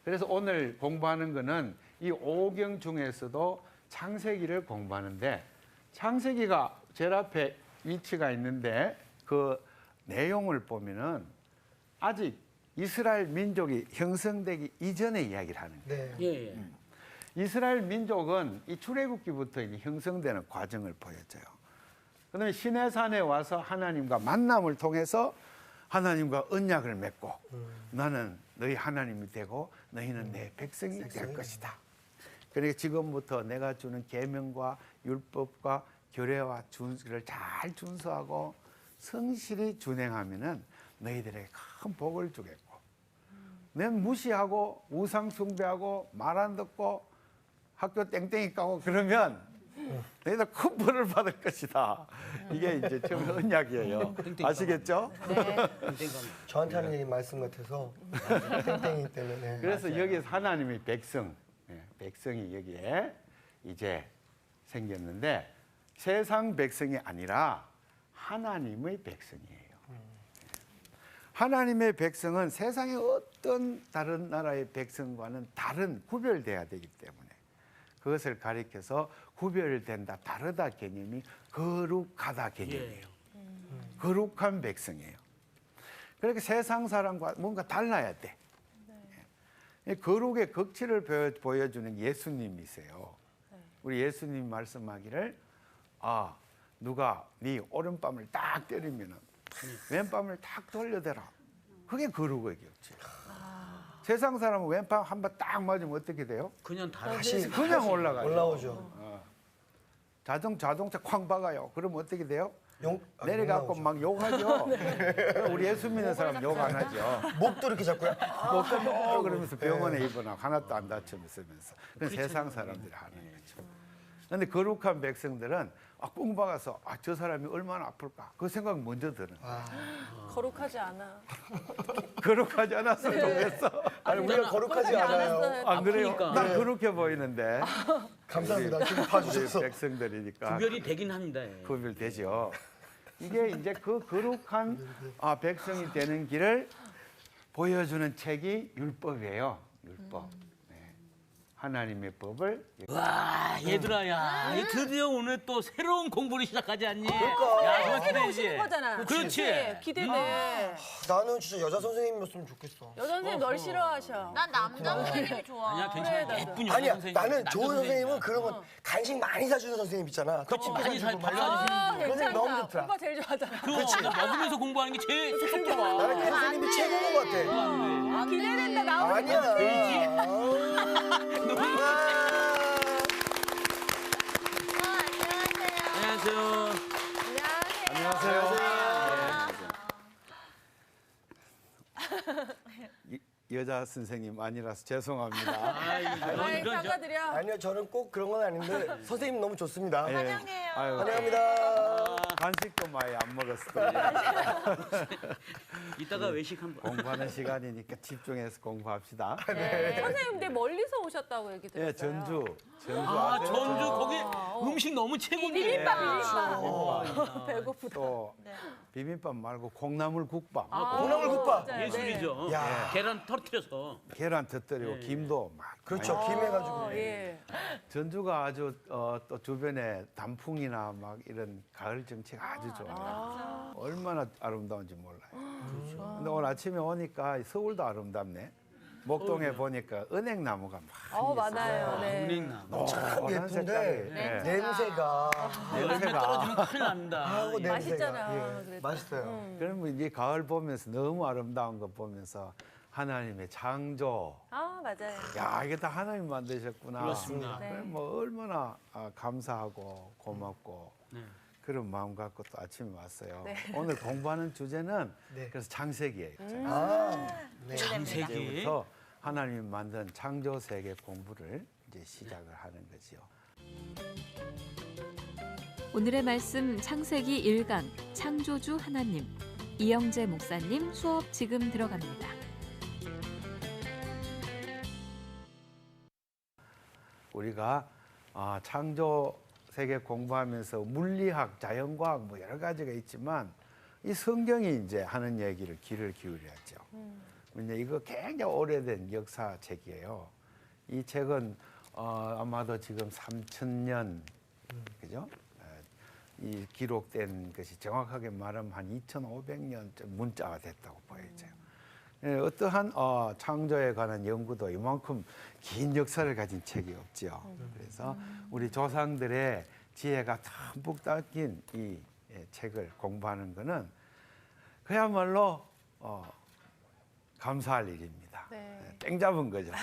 그래서 오늘 공부하는 것은 이 5경 중에서도 창세기를 공부하는데 창세기가 제일 앞에 위치가 있는데 그 내용을 보면은 아직 이스라엘 민족이 형성되기 이전의 이야기를 하는 거예요. 네. 예, 예. 이스라엘 민족은 이 출애굽기부터 이제 형성되는 과정을 보여줘요. 그다음에 시내산에 와서 하나님과 만남을 통해서 하나님과 언약을 맺고 나는 너희 하나님이 되고 너희는 내 백성이 될 것이다. 그러니까 지금부터 내가 주는 계명과 율법과 규례와 준수를 잘 준수하고 성실히 준행하면은 너희들에게 큰 복을 주겠고, 넌 무시하고 우상 숭배하고 말 안 듣고 학교 땡땡이 까고 그러면 너희들 큰 벌을 받을 것이다. 이게 이제 처음 언약이에요. 아시겠죠? 저한테 하는 말씀 같아서 땡땡이 때문에. 그래서 여기서 하나님의 백성, 백성이 여기에 이제 생겼는데 세상 백성이 아니라 하나님의 백성이에요. 하나님의 백성은 세상의 어떤 다른 나라의 백성과는 다른 구별돼야 되기 때문에 그것을 가리켜서 구별된다, 다르다 개념이 거룩하다 개념이에요. 거룩한 백성이에요. 그러니까 세상 사람과 뭔가 달라야 돼. 거룩의 극치를 보여주는 예수님이세요. 우리 예수님 말씀하기를 누가 네 오른밤을 딱 때리면 왼밤을 딱 돌려대라. 그게 거룩의 격치. 세상 사람은 왼밤 한 번 딱 맞으면 어떻게 돼요? 그냥 다시 그냥 올라가요. 올라오죠. 자동차 쾅 박아요. 그러면 어떻게 돼요? 내려가고 올라오죠. 막 욕하죠. 우리 예수 믿는 사람 욕 안 하죠. 목도 이렇게 잡고요. 그러면서 병원에 입원하고 하나도 안 다치면서. 그건 세상 사람들이 하는 거죠. 그런데 거룩한 백성들은 꽁 박아서 저 사람이 얼마나 아플까 그 생각 먼저 드는 거야. 거룩하지 않아. 거룩하지 않았으면 좋겠어. 아니 우리가 거룩하지 않아요. 안 그래요? 아프니까. 난 거룩해 보이는데 감사합니다. 지금 우리 봐주셔서. 백성들이니까 구별이 되긴 합니다. 예. 구별되죠. 이게 이제 그 거룩한 백성이 되는 길을 보여주는 책이 율법이에요. 율법. 네. 하나님의 법을 와, 얘들아, 야, 이 드디어 오늘 또 새로운 공부를 시작하지 않니? 그러니까. 야, 정말 새로 기대지. 오시는 거잖아. 그렇지. 기대돼. 나는 진짜 여자 선생님이었으면 좋겠어. 여자 선생님 널 싫어하셔. 난 남자 선생님이 좋아. 아니야, 괜찮아. 그래, 예쁜 여자 아니야, 선생님. 나는 남자 좋은 선생님은 선생님이야. 그런 건 간식 많이 사주는 선생님 있잖아. 그렇지, 많이 사주고 막 발라주시는 그런 선생님 너무 좋더라. 오빠 제일 좋아하잖아. 그거 먹으면서 공부하는 게 제일 속 좋아. 나는 걔 선생님이 최고인 것 같아. 기대된다 나오는 아니야. 안녕하세요. 안녕하세요. 여자 선생님 아니라서 죄송합니다. 아이, 이런 사과드려. 아니요, 저는 꼭 그런 건 아닌데 선생님 너무 좋습니다. 예. 환영해요. 아유, 환영합니다. 간식도 많이 안 먹었어요. 이따가 외식 한번. 공부하는 시간이니까 집중해서 공부합시다. 선생님 근데 멀리서 오셨다고 얘기 들었어요. 예, 전주 아, 아세요? 전주 거기 음식 너무 최고인데. 비빔밥, 비빔밥. 네. 배고프다. 또 비빔밥 말고 콩나물 국밥, 콩나물 국밥. 맞아요. 예술이죠. 야. 계란 터뜨려서. 계란 터뜨리고 김도 막. 그렇죠, 많이 김해가지고. 예. 전주가 아주 또 주변에 단풍이나 막 이런 가을 정치가 아주 좋아요. 얼마나 아름다운지 몰라요. 근데 오늘 아침에 오니까 서울도 아름답네. 목동에 보니까 은행나무가 막 많아요. 네. 은행나무. 참 노란 색깔이, 예쁜데 예. 냄새가 열매 떨어지면 큰일 납니다. 하고 냄새가 맛있잖아, 예, 그래도. 맛있어요. 그러면 이제 가을 보면서 너무 아름다운 거 보면서 하나님의 창조, 맞아요. 야 이게 다 하나님 만드셨구나. 그렇습니다. 네. 그럼 뭐 얼마나 감사하고 고맙고 네. 그런 마음 갖고 또 아침에 왔어요. 네. 오늘 공부하는 주제는 네. 그래서 창세기예요. 아, 네. 창세기. 이제부터 하나님이 만든 창조 세계 공부를 이제 시작을 하는 거지요. 오늘의 말씀 창세기 1강 창조주 하나님 이영재 목사님 수업 지금 들어갑니다. 우리가 창조 세계 공부하면서 물리학, 자연과학 뭐 여러 가지가 있지만 이 성경이 이제 하는 얘기를 귀를 기울여야죠. 왜냐 이거 굉장히 오래된 역사책이에요. 이 책은 아마도 지금 3,000년 그죠? 이 기록된 것이 정확하게 말하면 한 2,500년쯤 문자가 됐다고 보여져요. 어떠한 창조에 관한 연구도 이만큼 긴 역사를 가진 책이 없죠. 그래서 우리 조상들의 지혜가 듬뿍 담긴 이 책을 공부하는 것은 그야말로 감사할 일입니다. 네. 땡 잡은 거죠.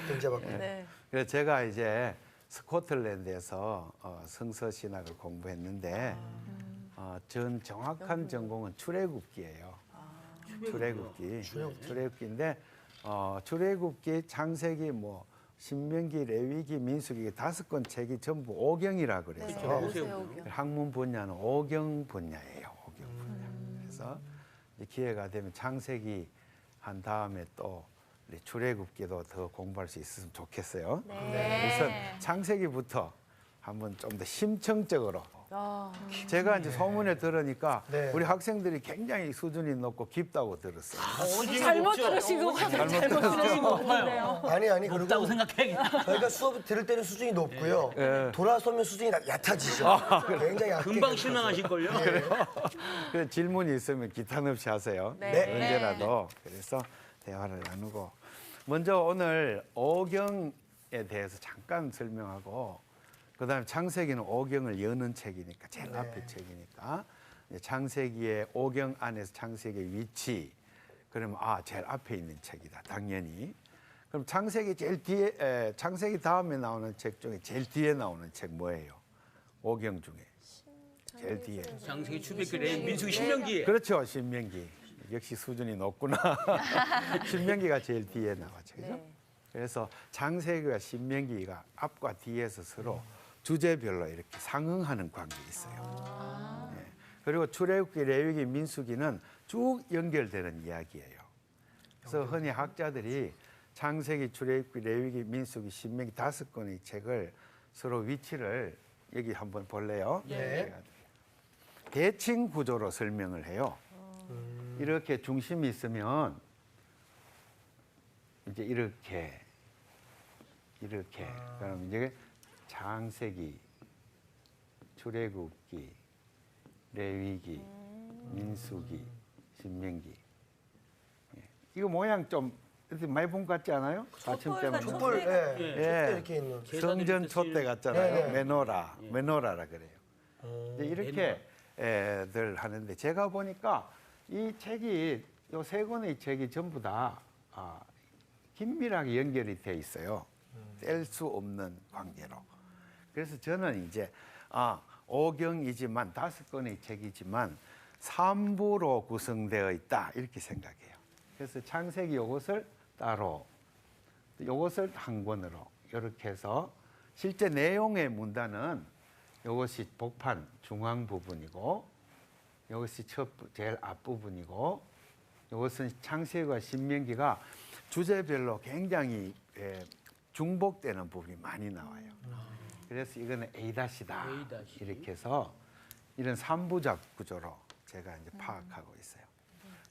된자받고. 네. 그래서 제가 이제 스코틀랜드에서 성서 신학을 공부했는데 전 정확한 전공은 출애굽기예요. 출애굽기인데 출애굽기, 창세기, 뭐 신명기, 레위기, 민수기 5권 책이 전부 오경이라 그래서 오세오경. 학문 분야는 오경 분야예요. 오경 분야. 그래서 이제 기회가 되면 창세기 한 다음에 또 우리 출애굽기도 더 공부할 수 있었으면 좋겠어요. 우선 창세기부터 한번 좀 더 심층적으로. 제가 이제 소문에 들으니까 네. 우리 학생들이 굉장히 수준이 높고 깊다고 들었어요. 잘못 들으신 거 같아요. 잘못 들으신 거 같은데요. 아니 그리고 높다고 생각해. 저희가 수업 들을 때는 수준이 높고요. 예. 돌아서면 수준이 얕아지죠. 굉장히 얕게. 금방 실망하실걸요? 그래서 질문이 있으면 기탄 없이 하세요. 네. 언제라도. 그래서 대화를 나누고. 먼저 오늘 오경에 대해서 잠깐 설명하고 그다음에 창세기는 오경을 여는 책이니까 제일 앞에 책이니까 창세기의 오경 안에서 창세기의 위치 그러면 제일 앞에 있는 책이다 당연히. 그럼 창세기 제일 뒤에 창세기 다음에 나오는 책 중에 제일 뒤에 나오는 책 뭐예요? 오경 중에 제일 뒤에. 장세기, 출애굽기, 민수기, 신명기. 그렇죠. 신명기. 역시 수준이 높구나. 신명기가 제일 뒤에 나왔죠. 그죠? 그래서 창세기와 신명기가 앞과 뒤에서 서로 주제별로 이렇게 상응하는 관계 있어요. 예. 그리고 출애굽기, 레위기, 민수기는 쭉 연결되는 이야기예요. 그래서 흔히 학자들이 창세기, 출애굽기, 레위기, 민수기, 신명기 5권의 책을 서로 위치를 여기 한번 볼래요? 네. 대칭 구조로 설명을 해요. 이렇게 중심이 있으면 이제 이렇게 그럼 이제 창세기, 출애굽기, 레위기, 민수기, 신명기. 예. 이거 모양 좀 이렇게 많이 본 것 같지 않아요? 받침 때문에. 촛불, 예. 촛대 이렇게 있는. 성전 촛대 같잖아요. 네, 네. 메노라라 그래요. 이제 이렇게들 하는데 제가 보니까 이 책이 요 3권의 책이 전부 다 긴밀하게 연결이 돼 있어요. 뗄 수 없는 관계로. 그래서 저는 이제 5경이지만 5권의 책이지만 3부로 구성되어 있다 이렇게 생각해요. 그래서 창세기 요것을 따로, 요것을 한 권으로 이렇게 해서 실제 내용의 문단은 요것이 복판 중앙 부분이고 요것이 제일 앞부분이고 요것은 창세기와 신명기가 주제별로 굉장히 중복되는 부분이 많이 나와요. 그래서 이거는 A'다 이렇게 해서 이런 3부작 구조로 제가 이제 파악하고 있어요.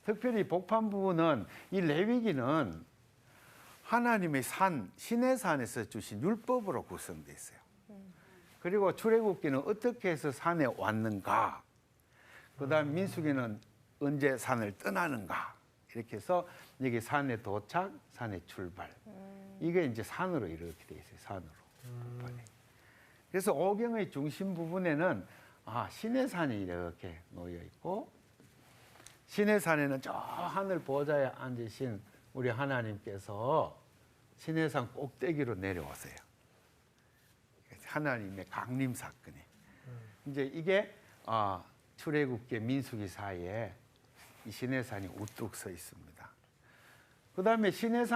특별히 복판 부분은 이 레위기는 하나님의 산, 신의 산에서 주신 율법으로 구성되어 있어요. 그리고 출애굽기는 어떻게 해서 산에 왔는가, 그다음 민수기는 언제 산을 떠나는가, 이렇게 해서 여기 산에 도착, 산에 출발. 이게 이제 산으로 이렇게 돼 있어요. 산으로. 그래서 오경의 중심 부분에는 신의 산이 이렇게 놓여 있고, 신의 산에는 저 하늘 보좌에 앉으신 우리 하나님께서 신의 산 꼭대기로 내려오세요. 하나님의 강림 사건이. 이제 이게 출애굽기, 민수기 사이에 이 신의 산이 우뚝 서 있습니다. 그다음에 신의 산